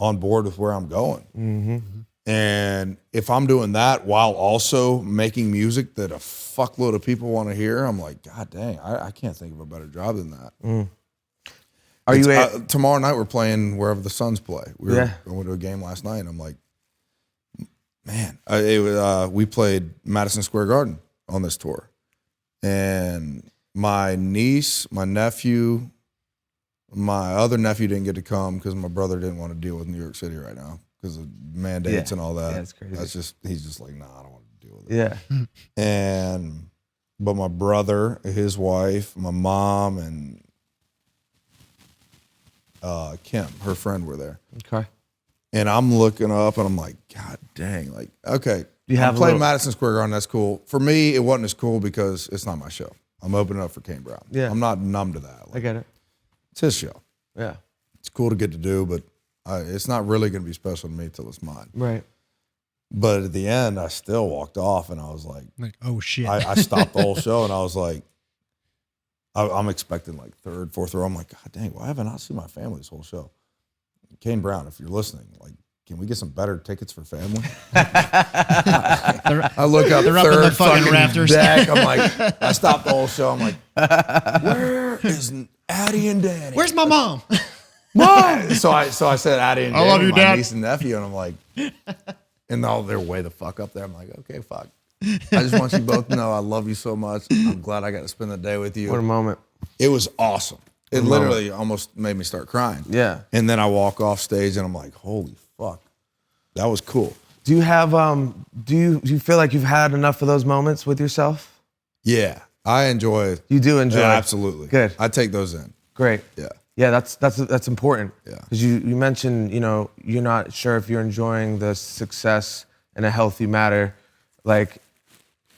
on board with where I'm going. Mm-hmm. And if I'm doing that while also making music that a fuckload of people want to hear, I'm like, God dang, I can't think of a better job than that. Mm. Tomorrow night we're playing wherever the Suns play. We went to a game last night, and I'm like, man, we played Madison Square Garden on this tour. And my niece, my nephew, my other nephew didn't get to come because my brother didn't want to deal with New York City right now because of mandates and all that. Yeah, that's crazy. He's just like, nah, I don't want to deal with it. Yeah. But my brother, his wife, my mom, and Kim, her friend, were there. Okay. And I'm looking up and I'm like, God dang, like, okay. I'm playing Madison Square Garden, that's cool. For me, it wasn't as cool because it's not my show. I'm opening up for Kane Brown. Yeah. I'm not numb to that. Like, I get it. it's his show. Yeah. It's cool to get to do, but it's not really going to be special to me till it's mine. Right. But at the end, I still walked off and I was like oh shit. I stopped the whole show and I was like, I'm expecting like third, fourth row. I'm like, God dang, why haven't I seen my family this whole show? Kane Brown, if you're listening, like, can we get some better tickets for family? I look up, they're third up in the fucking rafters. deck. I'm like, I stopped the whole show. I'm like, where is Addie and Danny? Where's my mom? Mom. So I said Addie and Danny, love you, my Dad. niece and nephew, and I'm like, and they're way the fuck up there. I'm like, okay, fuck. I just want you both to know I love you so much. I'm glad I got to spend the day with you. What a moment. It was awesome. It literally almost made me start crying. Yeah. And then I walk off stage and I'm like, holy fuck. That was cool. Do you have do you feel like you've had enough of those moments with yourself? Yeah. I enjoy it. You do enjoy Yeah, it. absolutely. Good. I take those in. Great. Yeah. Yeah, that's important. Yeah. Because you mentioned, you're not sure if you're enjoying the success in a healthy manner. Like,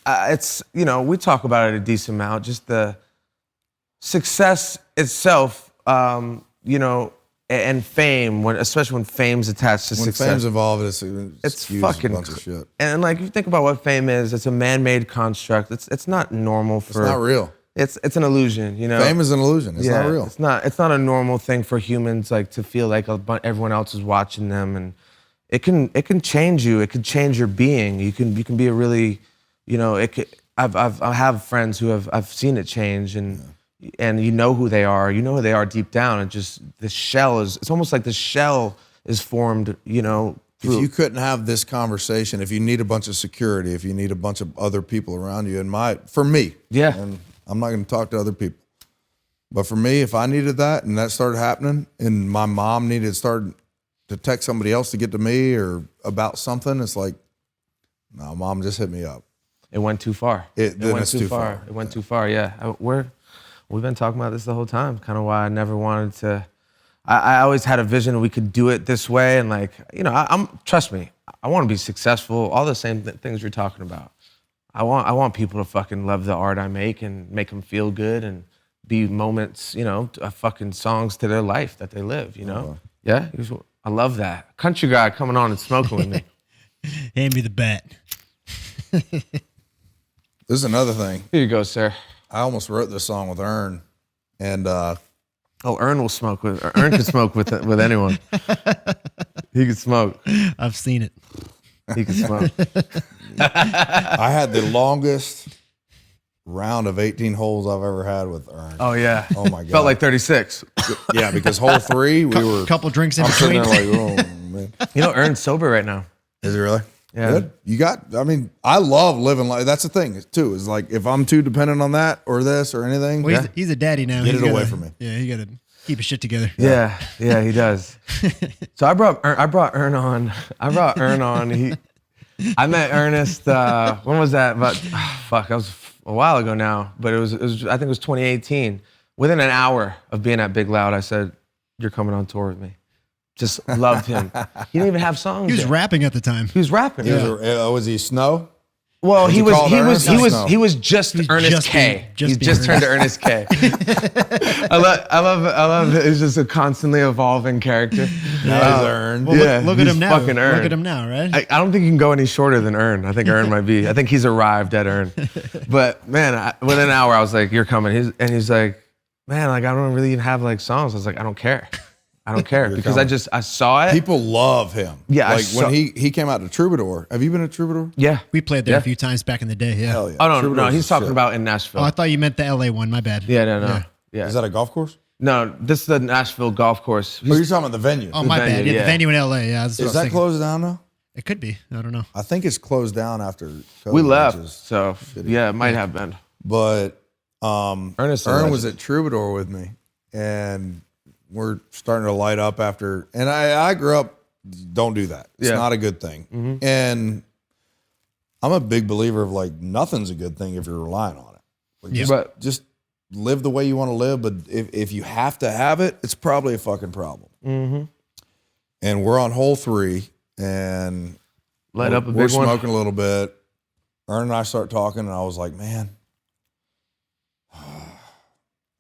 it's, we talk about it a decent amount, just the success itself, and fame, especially when fame's attached to success. When fame's involved, it's It's fucking a bunch of shit. And like, you think about what fame is, it's a man-made construct. It's not normal for. It's not real. It's an illusion, Fame is an illusion. It's not real. It's not a normal thing for humans, like, to feel like everyone else is watching them, and it can change you. It could change your being. You can be a really, I have friends who I've seen it change, and you know who they are. You know who they are deep down, and just the shell is. It's almost like the shell is formed. If you couldn't have this conversation, if you need a bunch of security, if you need a bunch of other people around you, for me, and I'm not going to talk to other people, but for me, if I needed that and that started happening, and my mom needed to start to text somebody else to get to me or about something, it's like, no, Mom, just hit me up. It went too far. Then it's too far. It went too far. Yeah, we've been talking about this the whole time. Kind of why I never wanted to. I always had a vision we could do it this way, and like, trust me, I want to be successful. All the same things you're talking about. I want people to fucking love the art I make and make them feel good and be moments, fucking songs to their life that they live. Yeah, I love that. Country guy coming on and smoking with me. Hand me the bat. This is another thing. Here you go, sir. I almost wrote this song with Ern, and Ern will smoke with. Ern can smoke with anyone. He can smoke. I've seen it. He can smoke. I had the longest round of 18 holes I've ever had with Ern. Oh yeah. Oh my god. Felt like 36. Yeah, because hole 3 we were couple drinks in I'm between. sitting there like, oh man. Ern's sober right now. Is he really? Yeah. Good. I love living like that's the thing too. Is like if I'm too dependent on that or this or anything. Well, he's a daddy now. Get it away from me. Yeah, you got to keep his shit together. Yeah, he does. So I brought Ern on. I met Ernest. When was that? That was a while ago now. But it was. I think it was 2018. Within an hour of being at Big Loud, I said, "You're coming on tour with me." Just loved him. He didn't even have songs. He was yet. rapping at the time. He was rapping. Was he Snow? Well, he was just He's Ernest just K. being- He's just turned to Ernest K. I love it. It's just a constantly evolving character. Now he's Ern. Well, Yeah, look at he's him now. fucking Ern. Look at him now, right? I don't think you can go any shorter than Ern. I think Ern might be. I think he's arrived at Ern. But man, within an hour, I was like, "You're coming." He's like, "Man, like I don't really even have like songs." I was like, "I don't care. I don't care because coming. I saw it." People love him. Yeah, like when he came out to Troubadour. Have you been to Troubadour? Yeah, We played there a few times back in the day. Yeah. Hell yeah. Oh no, Troubadour's he's the talking shit. about in Nashville. Oh, I thought you meant the LA one. My bad. Yeah, no. Yeah. Is that a golf course? No, this is the Nashville golf course. Oh, you're talking about the venue. Oh, my venue, bad. Yeah, yeah. the venue in LA. Yeah. That's what I Is was that thinking. closed down now? It could be. I don't know. I think it's closed down after COVID, We left, which is so shitty. yeah, it might have been. But Ernest Ern was at Troubadour with me, and we're starting to light up after. And I grew up, don't do that. It's Yeah. not a good thing. And I'm a big believer of like nothing's a good thing if you're relying on it. Like, Yeah. just live the way you want to live, but if you have to have it, it's probably a fucking problem. Mm-hmm. And we're on hole 3, and Light up a we're big one. smoking a little bit. Ern and I start talking, and I was like, man,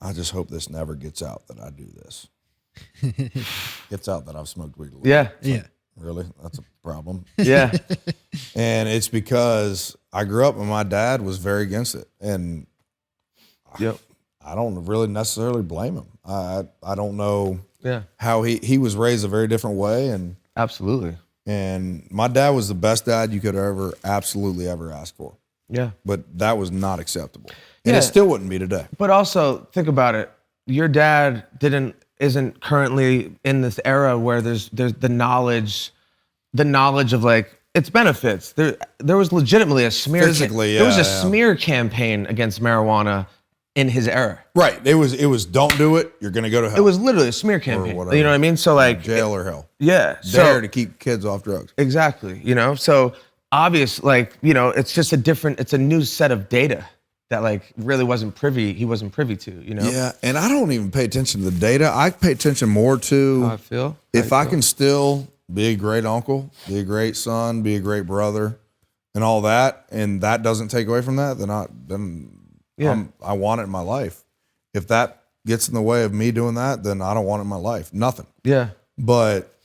I just hope this never gets out that I do this. Gets out that I've smoked weed a little. Yeah. It's like, really? That's a problem. Yeah. And it's because I grew up and my dad was very against it. And Yep. I don't really necessarily blame him. I don't know Yeah. how he was raised a very different way. Absolutely. And my dad was the best dad you could absolutely ever ask for. Yeah. But that was not acceptable. And Yeah. it still wouldn't be today. But also think about it. Your dad isn't currently in this era where there's the knowledge of like its benefits. There was legitimately a smear. Physically, there was a yeah. smear campaign against marijuana in his era. Right. It was don't do it, you're gonna go to hell. It was literally a smear campaign. whatever. You know what I mean? So like jail or hell. yeah. Dare to keep kids off drugs. Exactly. You know, so obvious, like, you know, it's just it's a new set of data that like really he wasn't privy to, you know? Yeah, and I don't even pay attention to the data. I pay attention more to How I feel. if I can still be a great uncle, be a great son, be a great brother, and all that, and that doesn't take away from that, then I want it in my life. If that gets in the way of me doing that, then I don't want it in my life. Nothing. Yeah. But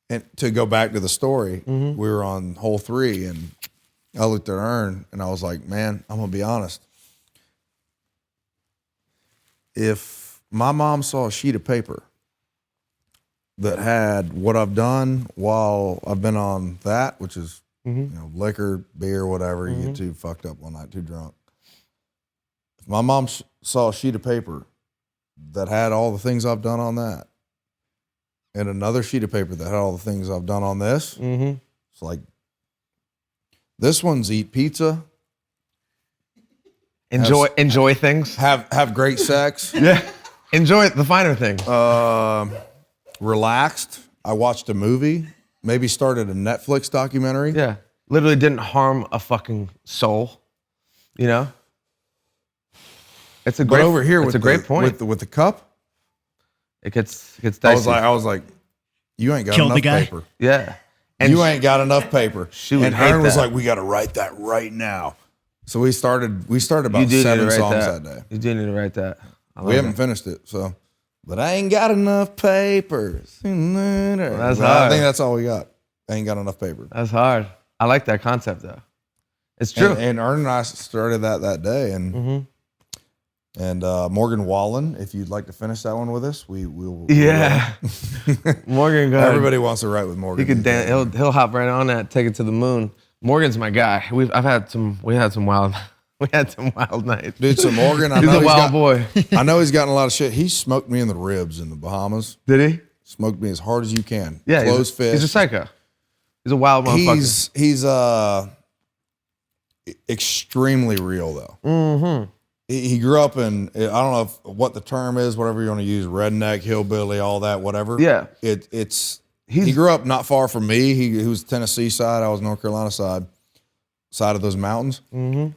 and to go back to the story, we were on hole 3, and I looked at Ern, and I was like, man, I'm gonna be honest. If my mom saw a sheet of paper that had what I've done while I've been on that, which is liquor, beer, whatever, you get too fucked up one night, too drunk. If my mom saw a sheet of paper that had all the things I've done on that, and another sheet of paper that had all the things I've done on this, it's like, this one's eat pizza, Enjoy things. have great sex, Yeah. Enjoy the finer things. relaxed. I watched a movie, maybe started a Netflix documentary. Yeah. Literally didn't harm a fucking soul. You know? It's a great But over here with a great point. with the cup, It gets dicey. I was like, you ain't got Killed the enough guy? paper. Yeah. You ain't got enough paper. She would and hate Ern was that. like, we got to write that right now. So we started about You do need 7 to write songs that. that day. You do need to write that. I love We haven't that. finished it, so. But I ain't got enough papers. that's But I hard. think that's all we got. I ain't got enough paper. That's hard. I like that concept though. It's true. And Ern and I started that day, and Morgan Wallen, if you'd like to finish that one with us, we'll. Yeah. Morgan, go ahead. Everybody wants to write with Morgan. He could dance. He'll hop right on that, take it to the moon. Morgan's my guy. We had some wild nights. Dude, so Morgan, I He's know a wild boy. I know he's gotten a lot of shit. He smoked me in the ribs in the Bahamas. Did he? Smoked me as hard as you can. Yeah. Closed fist. He's a psycho. He's a wild motherfucker. He's extremely real though. Mm-hmm. He grew up in, I don't know what the term is, whatever you want to use, redneck, hillbilly, all that, whatever. Yeah. He grew up not far from me. He was Tennessee side. I was North Carolina side of those mountains. Mm-hmm.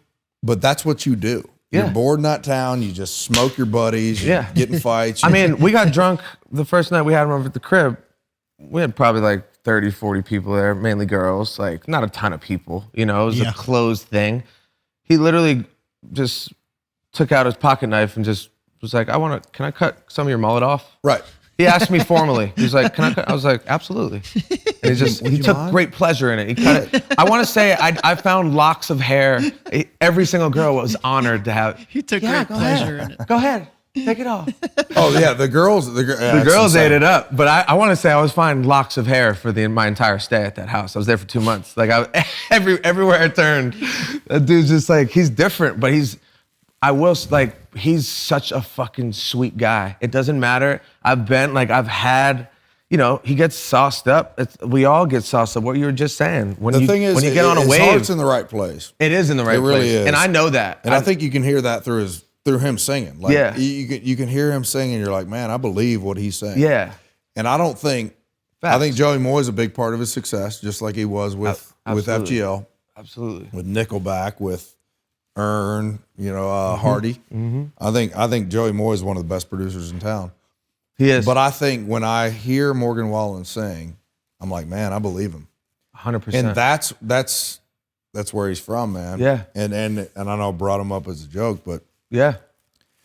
But that's what you do. Yeah. You're bored in that town. You just smoke your buddies. You get in fights. I mean, we got drunk the first night we had him over at the crib. We had probably like 30, 40 people there, mainly girls, like not a ton of people, you know, it was a closed thing. He literally just took out his pocket knife and just was like, can I cut some of your mullet off? Right. He asked me formally. He was like, can I cut? I was like, absolutely. And he took great pleasure in it. He cut it. I want to say I found locks of hair. Every single girl was honored to have. He took great pleasure in it. Go ahead. Take it off. Oh yeah, the girls Ate it up, but I want to say I was finding locks of hair for my entire stay at that house. I was there for 2 months. Like everywhere I turned, that dude's just like, he's different, but he's such a fucking sweet guy. It doesn't matter. I've had, you know, he gets sauced up. We all get sauced up. What you were just saying. When you get on a wave, his heart's in the right place. It is in the right place. It really is. And I know that. And I think you can hear that through him singing. Like, yeah. You can hear him singing. You're like, man, I believe what he's saying. Yeah. And I think Joey Moy is a big part of his success, just like he was with FGL. Absolutely. With Nickelback, with Earn, Hardy. I think Joey Moy is one of the best producers in town. He is. But I think when I hear Morgan Wallen sing, I'm like, man, I believe him. 100%. And that's where he's from, man. Yeah. And I know I brought him up as a joke, but yeah.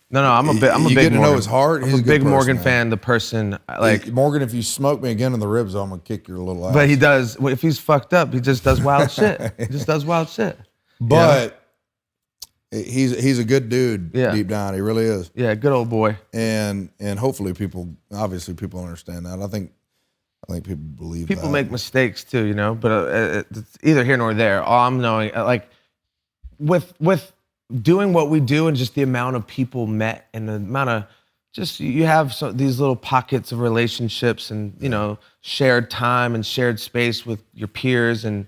No, I'm a big you get to Morgan. know his heart. He's I'm a a good big person, Morgan man. fan. The person, like Morgan, if you smoke me again in the ribs, I'm gonna kick your little ass. But he does. If he's fucked up, he just does wild shit. He just does wild shit. But he's a good dude Yeah. deep down. He really is. Yeah, good old boy. And hopefully people understand that. I think people believe People that. make mistakes too, but it's either here nor there. All I'm knowing, like, with doing what we do and just the amount of people met and the amount of you have these little pockets of relationships and, shared time and shared space with your peers. And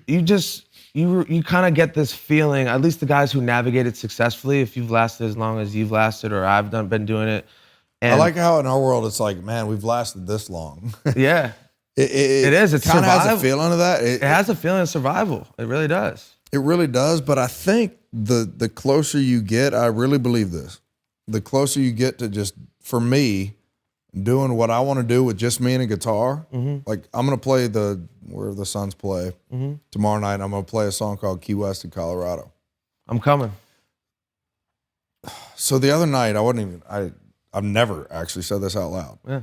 you kind of get this feeling, at least the guys who navigate it successfully, if you've lasted as long as you've lasted or I've been doing it. And I like how in our world it's like, man, we've lasted this long. Yeah. It is. It's kind of has a survival. feeling of that. It has a feeling of survival. It really does. It really does. But I think the closer you get, I really believe this, the closer you get to just, for me, doing what I want to do with just me and a guitar. Like I'm going to play where the Suns play tomorrow night. I'm going to play a song called Key West in Colorado. I'm coming. So the other night, I've never actually said this out loud. Yeah.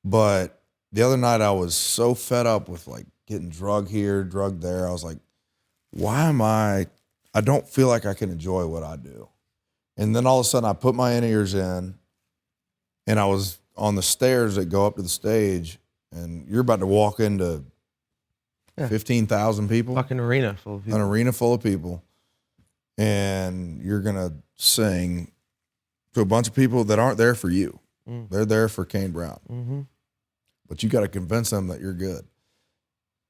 But the other night I was so fed up with like getting drug here, drug there. I was like, I don't feel like I can enjoy what I do. And then all of a sudden I put my in-ears in and I was on the stairs that go up to the stage and you're about to walk into 15,000 people. Fucking arena full of people. An arena full of people. And you're going to sing to a bunch of people that aren't there for you. They're there for Kane Brown. But you got to convince them that you're good.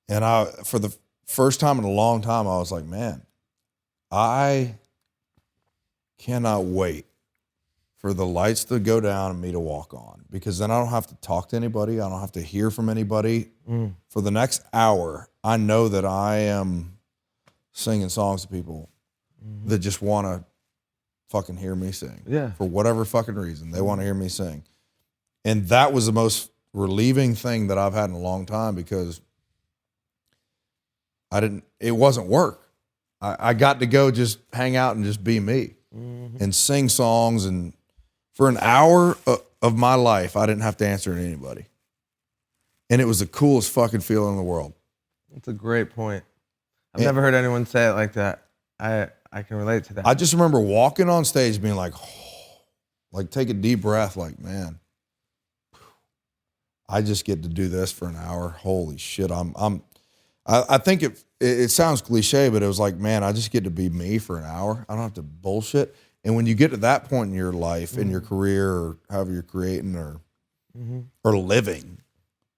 And for the first time in a long time, I was like, man, I cannot wait for the lights to go down and me to walk on, because then I don't have to talk to anybody. I don't have to hear from anybody. For the next hour, I know that I am singing songs to people that just want to fucking hear me sing. Yeah. For whatever fucking reason, they want to hear me sing. And that was the most relieving thing that I've had in a long time, because it wasn't work. I got to go just hang out and just be me and sing songs. And for an hour of my life, I didn't have to answer to anybody. And it was the coolest fucking feeling in the world. That's a great point. I've never heard anyone say it like that. I can relate to that. I just remember walking on stage being like, like take a deep breath, like, man, I just get to do this for an hour. Holy shit. I think it sounds cliche, but it was like, man, I just get to be me for an hour. I don't have to bullshit. And when you get to that point in your life, in your career, or however you're creating or living,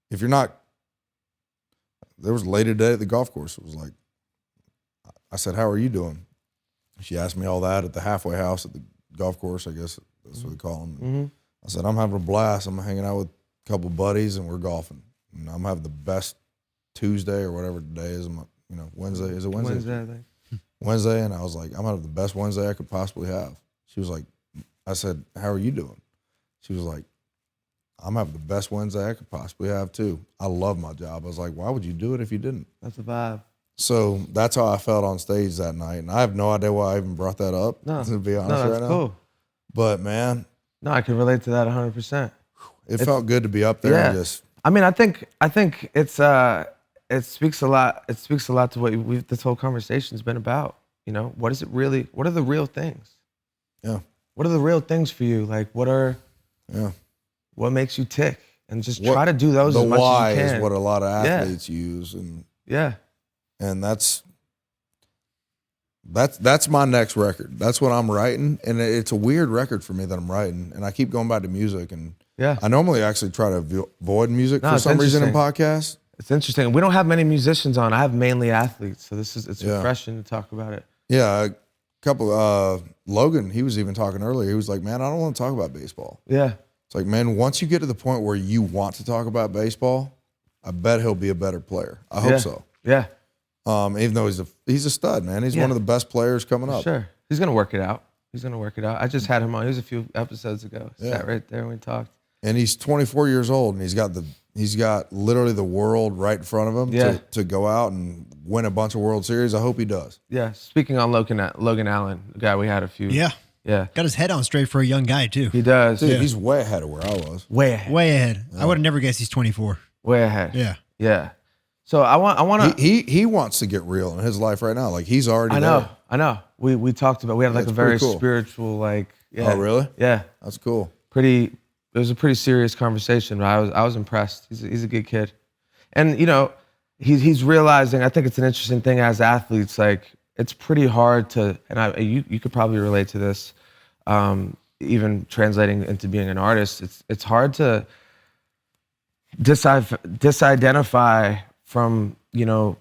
if you're not, there was a lady today at the golf course. It was like, I said, how are you doing? She asked me all that at the halfway house at the golf course, I guess that's what they call them. I said, I'm having a blast. I'm hanging out with a couple buddies and we're golfing. And I'm having the best Tuesday or whatever today is, Wednesday. Is it Wednesday? Wednesday, I think. Wednesday, and I was like, I'm having the best Wednesday I could possibly have. She was like, I said, how are you doing? She was like, I'm having the best Wednesday I could possibly have too. I love my job. I was like, why would you do it if you didn't? That's a vibe. So that's how I felt on stage that night. And I have no idea why I even brought that up, to be honest right now. Cool. But man. No, I can relate to that 100%. It felt good to be up there and just. I mean, I think it's it speaks a lot. It speaks a lot to what this whole conversation's been about. What is it really? What are the real things? Yeah. What are the real things for you? Like, what makes you tick? And just try to do those as much as you can. The why is what a lot of athletes use, and and that's my next record. That's what I'm writing, and it's a weird record for me that I'm writing, and I keep going back to music, and I normally actually try to avoid music for some reason in podcasts. It's interesting. We don't have many musicians on. I have mainly athletes, so it's refreshing to talk about it. Yeah, a couple. Logan, he was even talking earlier. He was like, "Man, I don't want to talk about baseball." Yeah, it's like, man, once you get to the point where you want to talk about baseball, I bet he'll be a better player. I hope so. Yeah. Even though he's a stud, man. He's one of the best players coming up. Sure. He's going to work it out. I just had him on. He was a few episodes ago. Sat right there and we talked. And he's 24 years old, and he's got literally the world right in front of him to go out and win a bunch of World Series. I hope he does. Yeah. Speaking on Logan Allen, the guy we had a few. Yeah. Yeah. Got his head on straight for a young guy, too. He does. Dude, he's way ahead of where I was. Way ahead. Way ahead. I would have never guessed he's 24. Way ahead. Yeah. Yeah. So I want to. He wants to get real in his life right now. Like he's already. I know. We talked about. We had like a very cool. spiritual like. Yeah. Oh really? Yeah. That's cool. It was a pretty serious conversation. But I was impressed. He's a good kid, and you know, he's realizing. I think it's an interesting thing as athletes. Like it's pretty hard to, and you could probably relate to this. Even translating into being an artist, it's hard to disidentify from, you know,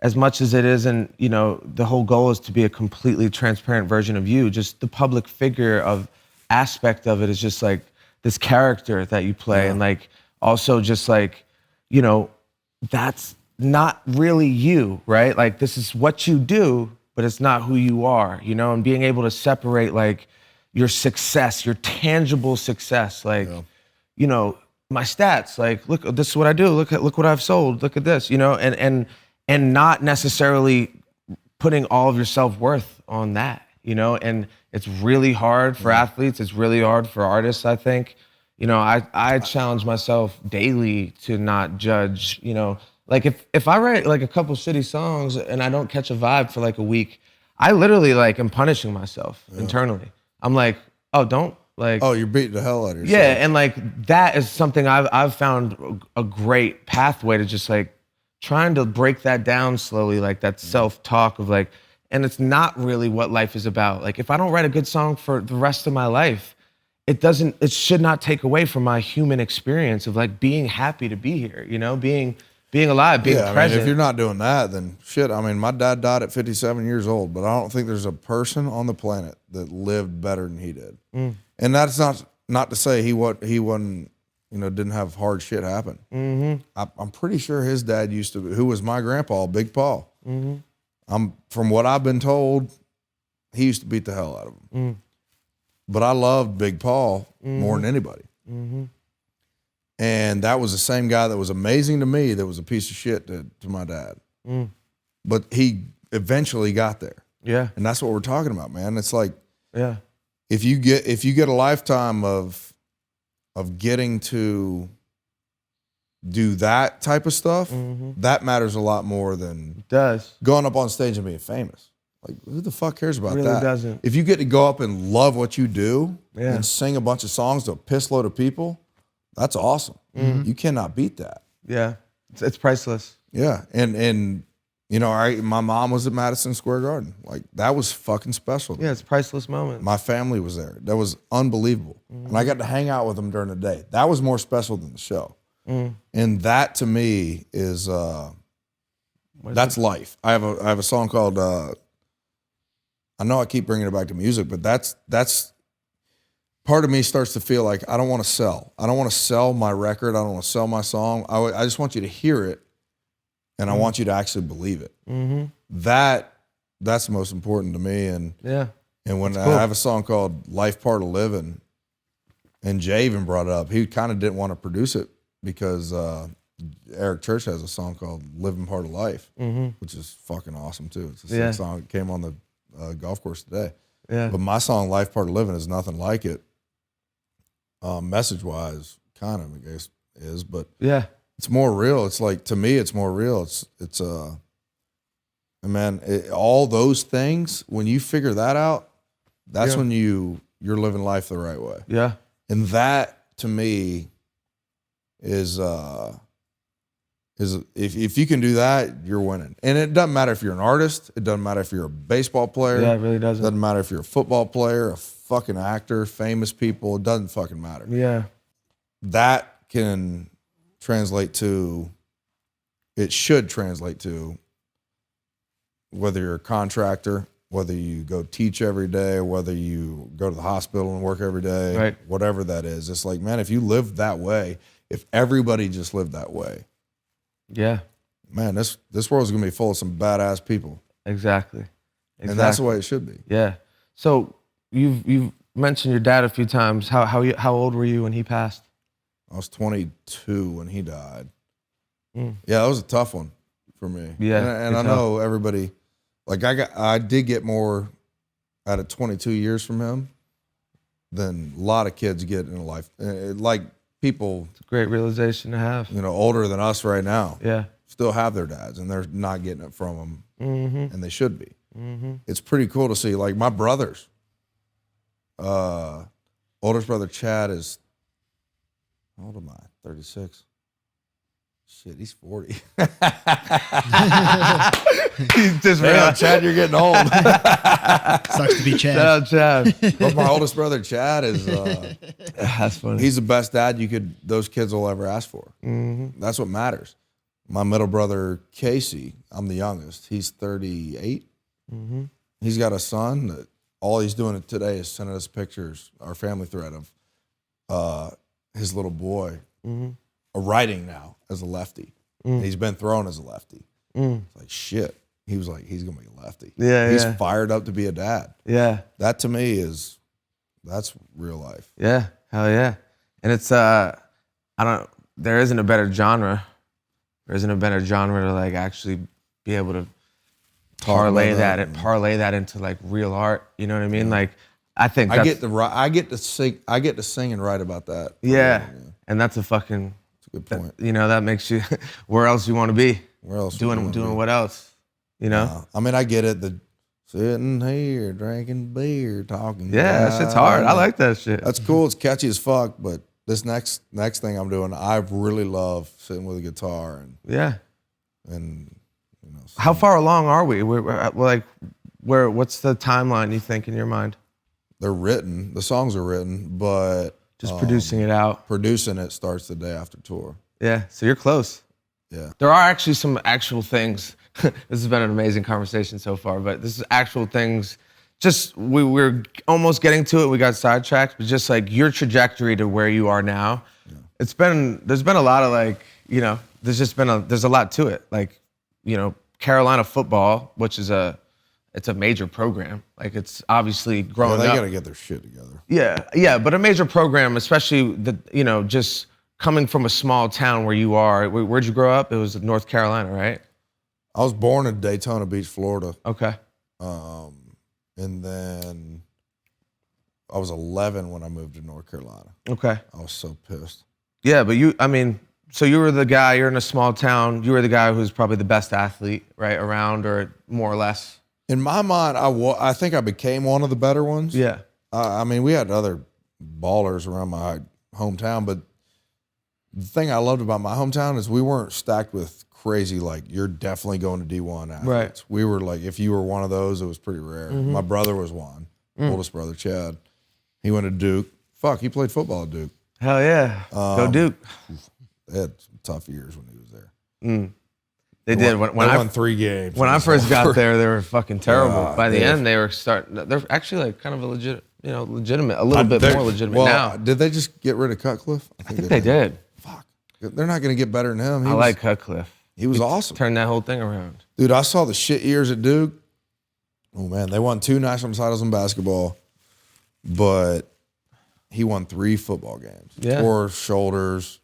as much as it isn't, you know, the whole goal is to be a completely transparent version of you. Just the public figure of aspect of it is just like this character that you play, and like also just like, you know, that's not really you, right? Like this is what you do, but it's not who you are, you know, and being able to separate like your success, your tangible success, like, you know, my stats, like, look, this is what I do. Look what I've sold. Look at this, you know, and not necessarily putting all of your self-worth on that, you know, and it's really hard for athletes. It's really hard for artists, I think. You know, I challenge myself daily to not judge, you know, like if I write like a couple shitty songs and I don't catch a vibe for like a week, I literally like am punishing myself internally. I'm like, oh, don't like. Oh, you're beating the hell out of yourself. Yeah, and like that is something I've found a great pathway to just like trying to break that down slowly, like that self-talk of like, and it's not really what life is about. Like if I don't write a good song for the rest of my life, it should not take away from my human experience of like being happy to be here, you know, being alive, being present. I mean, if you're not doing that, then shit. I mean, my dad died at 57 years old, but I don't think there's a person on the planet that lived better than he did. And that's not to say he wasn't, you know, didn't have hard shit happen. I'm pretty sure his dad used to, who was my grandpa, Big Paul. From what I've been told, he used to beat the hell out of him. But I loved Big Paul more than anybody. And that was the same guy that was amazing to me that was a piece of shit to my dad. But he eventually got there. Yeah. And that's what we're talking about, man. It's like, yeah, if you get a lifetime of getting to do that type of stuff, that matters a lot more than going up on stage and being famous. Like, who the fuck cares about really that? Doesn't. If you get to go up and love what you do and sing a bunch of songs to a piss load of people, that's awesome. You cannot beat that. Yeah, it's priceless. Yeah, and you know, my mom was at Madison Square Garden. Like, that was fucking special. Yeah, it's a priceless moment. My family was there. That was unbelievable. And I got to hang out with them during the day. That was more special than the show. And that to me is that's life. I have a song called I know I keep bringing it back to music, but that's part of me starts to feel like I don't want to sell. I don't want to sell my record. I don't want to sell my song. I just want you to hear it, and I want you to actually believe it. That's the most important to me. And when I have a song called "Life Part of Living," and Jay even brought it up, he kind of didn't want to produce it because Eric Church has a song called "Living Part of Life," which is fucking awesome too. It's a sick song. It came on the golf course today. But my song "Life Part of Living" is nothing like it. Message wise, kind of, I guess, is, but it's more real. It's like, to me, it's more real. It's man, all those things, when you figure that out, that's when you're living life the right way. Yeah. And that to me is if you can do that, you're winning. And it doesn't matter if you're an artist. It doesn't matter if you're a baseball player. Yeah, it really doesn't. It doesn't matter if you're a football player, a fucking actor, famous people. It doesn't fucking matter. Yeah. That can translate to, it should translate to, whether you're a contractor, whether you go teach every day, whether you go to the hospital and work every day, whatever that is. It's like, man, if you live that way, if everybody just lived that way, man, this world's gonna be full of some badass people. Exactly. And that's the way it should be. Yeah. So you've mentioned your dad a few times. How old were you when he passed? I was 22 when he died. Yeah, that was a tough one for me. Yeah, and I know everybody. Like I did get more out of 22 years from him than a lot of kids get in life. Like people, It's a great realization to have. older than us right now, Yeah. still have their dads, and they're not getting it from them, and they should be. Mm-hmm. It's pretty cool to see. Like my brothers, oldest brother Chad is, how old am I? 36. Shit, he's 40. He's just Damn, Chad, you're getting old. Sucks to be Chad. Shout out Chad. But my oldest brother Chad is, That's funny. he's the best dad those kids will ever ask for. Mm-hmm. That's what matters. My middle brother Casey, I'm the youngest. He's 38. Mm-hmm. He's got a son that all he's doing today is sending us pictures, our family thread of his little boy writing now as a lefty. And he's been thrown as a lefty. It's like, shit. He was like, he's going to be a lefty. Yeah, He's yeah. fired up to be a dad. Yeah. That to me that's real life. Yeah. Hell yeah. And it's there isn't a better genre. There isn't a better genre to like actually be able to parlay that into like real art. You know what I mean? Like I think I get to sing and write about that. Yeah. And that's a fucking Good point. that makes you where else you want to be? Where else? Doing what else? I mean, I get it. The sitting here drinking beer, talking. Yeah, that shit's hard. I like that shit. That's cool. It's catchy as fuck. But this next thing I'm doing, I really love sitting with a guitar and How far along are we? We're like, what's the timeline you think in your mind? They're written. The songs are written, but Just producing it out. producing it starts the day after tour. Yeah, so you're close. Yeah. There are actually some actual things. This has been an amazing conversation so far, but this is actual things. Just we're almost getting to it. We got sidetracked, but just like your trajectory to where you are now, there's been a lot of like, there's a lot to it. Like, Carolina football, which is it's a major program. Like it's obviously growing They up. got to get their shit together. Yeah, but a major program, especially just coming from a small town where you are. Where'd you grow up? It was North Carolina, right? I was born in Daytona Beach, Florida. Okay. And then I was 11 when I moved to North Carolina. Okay. I was so pissed. Yeah, but so you were the guy, you're in a small town, you were the guy who's probably the best athlete, right, around, or more or less. In my mind, I think I became one of the better ones. Yeah. I mean, we had other ballers around my hometown, but the thing I loved about my hometown is we weren't stacked with crazy, like, you're definitely going to D1 athletes. Right. We were like, if you were one of those, it was pretty rare. My brother was one, oldest brother, Chad. He went to Duke. Fuck, he played football at Duke. Hell yeah. Go Duke. They had some tough years when he was there. They did. When I won 3 games. When I first got there, they were fucking terrible. By the they- end, they were they're actually like kind of a legitimate, a little bit more legitimate now. Did they just get rid of Cutcliffe? I think they did. Fuck. They're not going to get better than him. I like Cutcliffe. He was awesome. Turned that whole thing around. Dude, I saw the shit years at Duke. Oh, man. They won 2 national titles in basketball, but he won 3 football games. Yeah. Tore shoulders,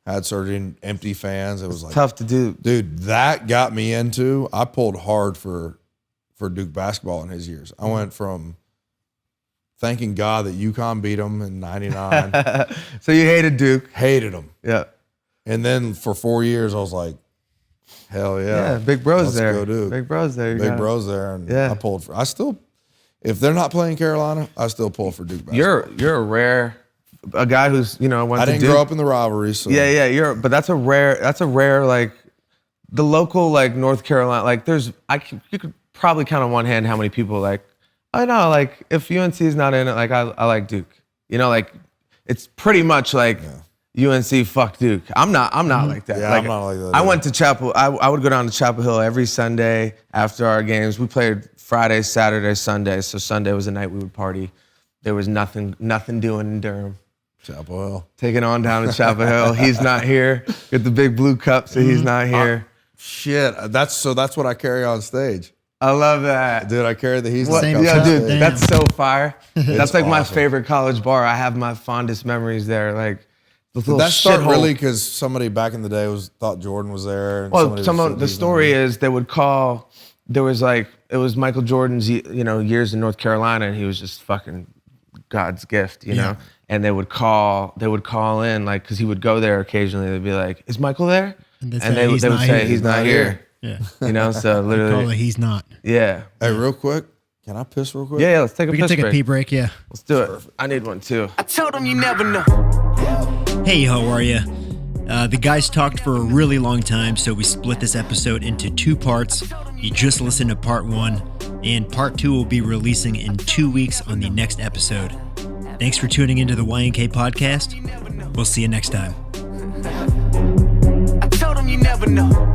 had surgery, empty fans. It was like Tough to do. Dude, that got me into. I pulled hard for Duke basketball in his years. I went from thanking God that UConn beat them in '99. So you hated Duke. Hated them. Yeah. And then for 4 years, I was like, hell yeah. Yeah, Big Bro's Let's there. go Duke. Big Bro's there. Big Bro's there. And Yeah. I pulled for, if they're not playing Carolina, I still pull for Duke basketball. You're a guy who's, went I to didn't Duke. grow up in the rivalry. So Yeah, but that's a rare, like, the local, like, North Carolina, like, you could probably count on one hand how many people, like, I know, like, if UNC is not in it, like, I like Duke. Like, it's pretty much like UNC fuck Duke. I'm not like that. Yeah, like, I'm not like that I either. went to Chapel, I would go down to Chapel Hill every Sunday after our games. We played Friday, Saturday, Sunday, so Sunday was the night we would party. There was nothing doing in Durham. Chapel Hill. Taking on down to Chapel Hill. He's not here. Get the big blue cup, so he's not here. Shit, that's what I carry on stage. I love that. Dude, I carry the He's What? Not Same Cup cup. on Dude, stage. that's so fire. That's like my awesome. favorite college bar. I have my fondest memories there. Like the Did little that start shithole. really because somebody back in the day thought Jordan was there? And Well, somebody the story is they would call. There was like it was Michael Jordan's years in North Carolina, and he was just fucking God's gift, you know. And they would call in like because he would go there occasionally. They'd be like, "Is Michael there?" And they would say, "He's not here." Yeah. You know, so Call literally, it he's not. yeah. Hey, real quick, can I piss real quick? Yeah, let's take a We can piss take a break. pee break, yeah. Let's do it. I need one too. I told him you never know. Hey, how are you? The guys talked for a really long time, so we split this episode into 2 parts. You just listened to part 1, and part 2 will be releasing in 2 weeks on the next episode. Thanks for tuning into the YNK Podcast. We'll see you next time. I told him you never know.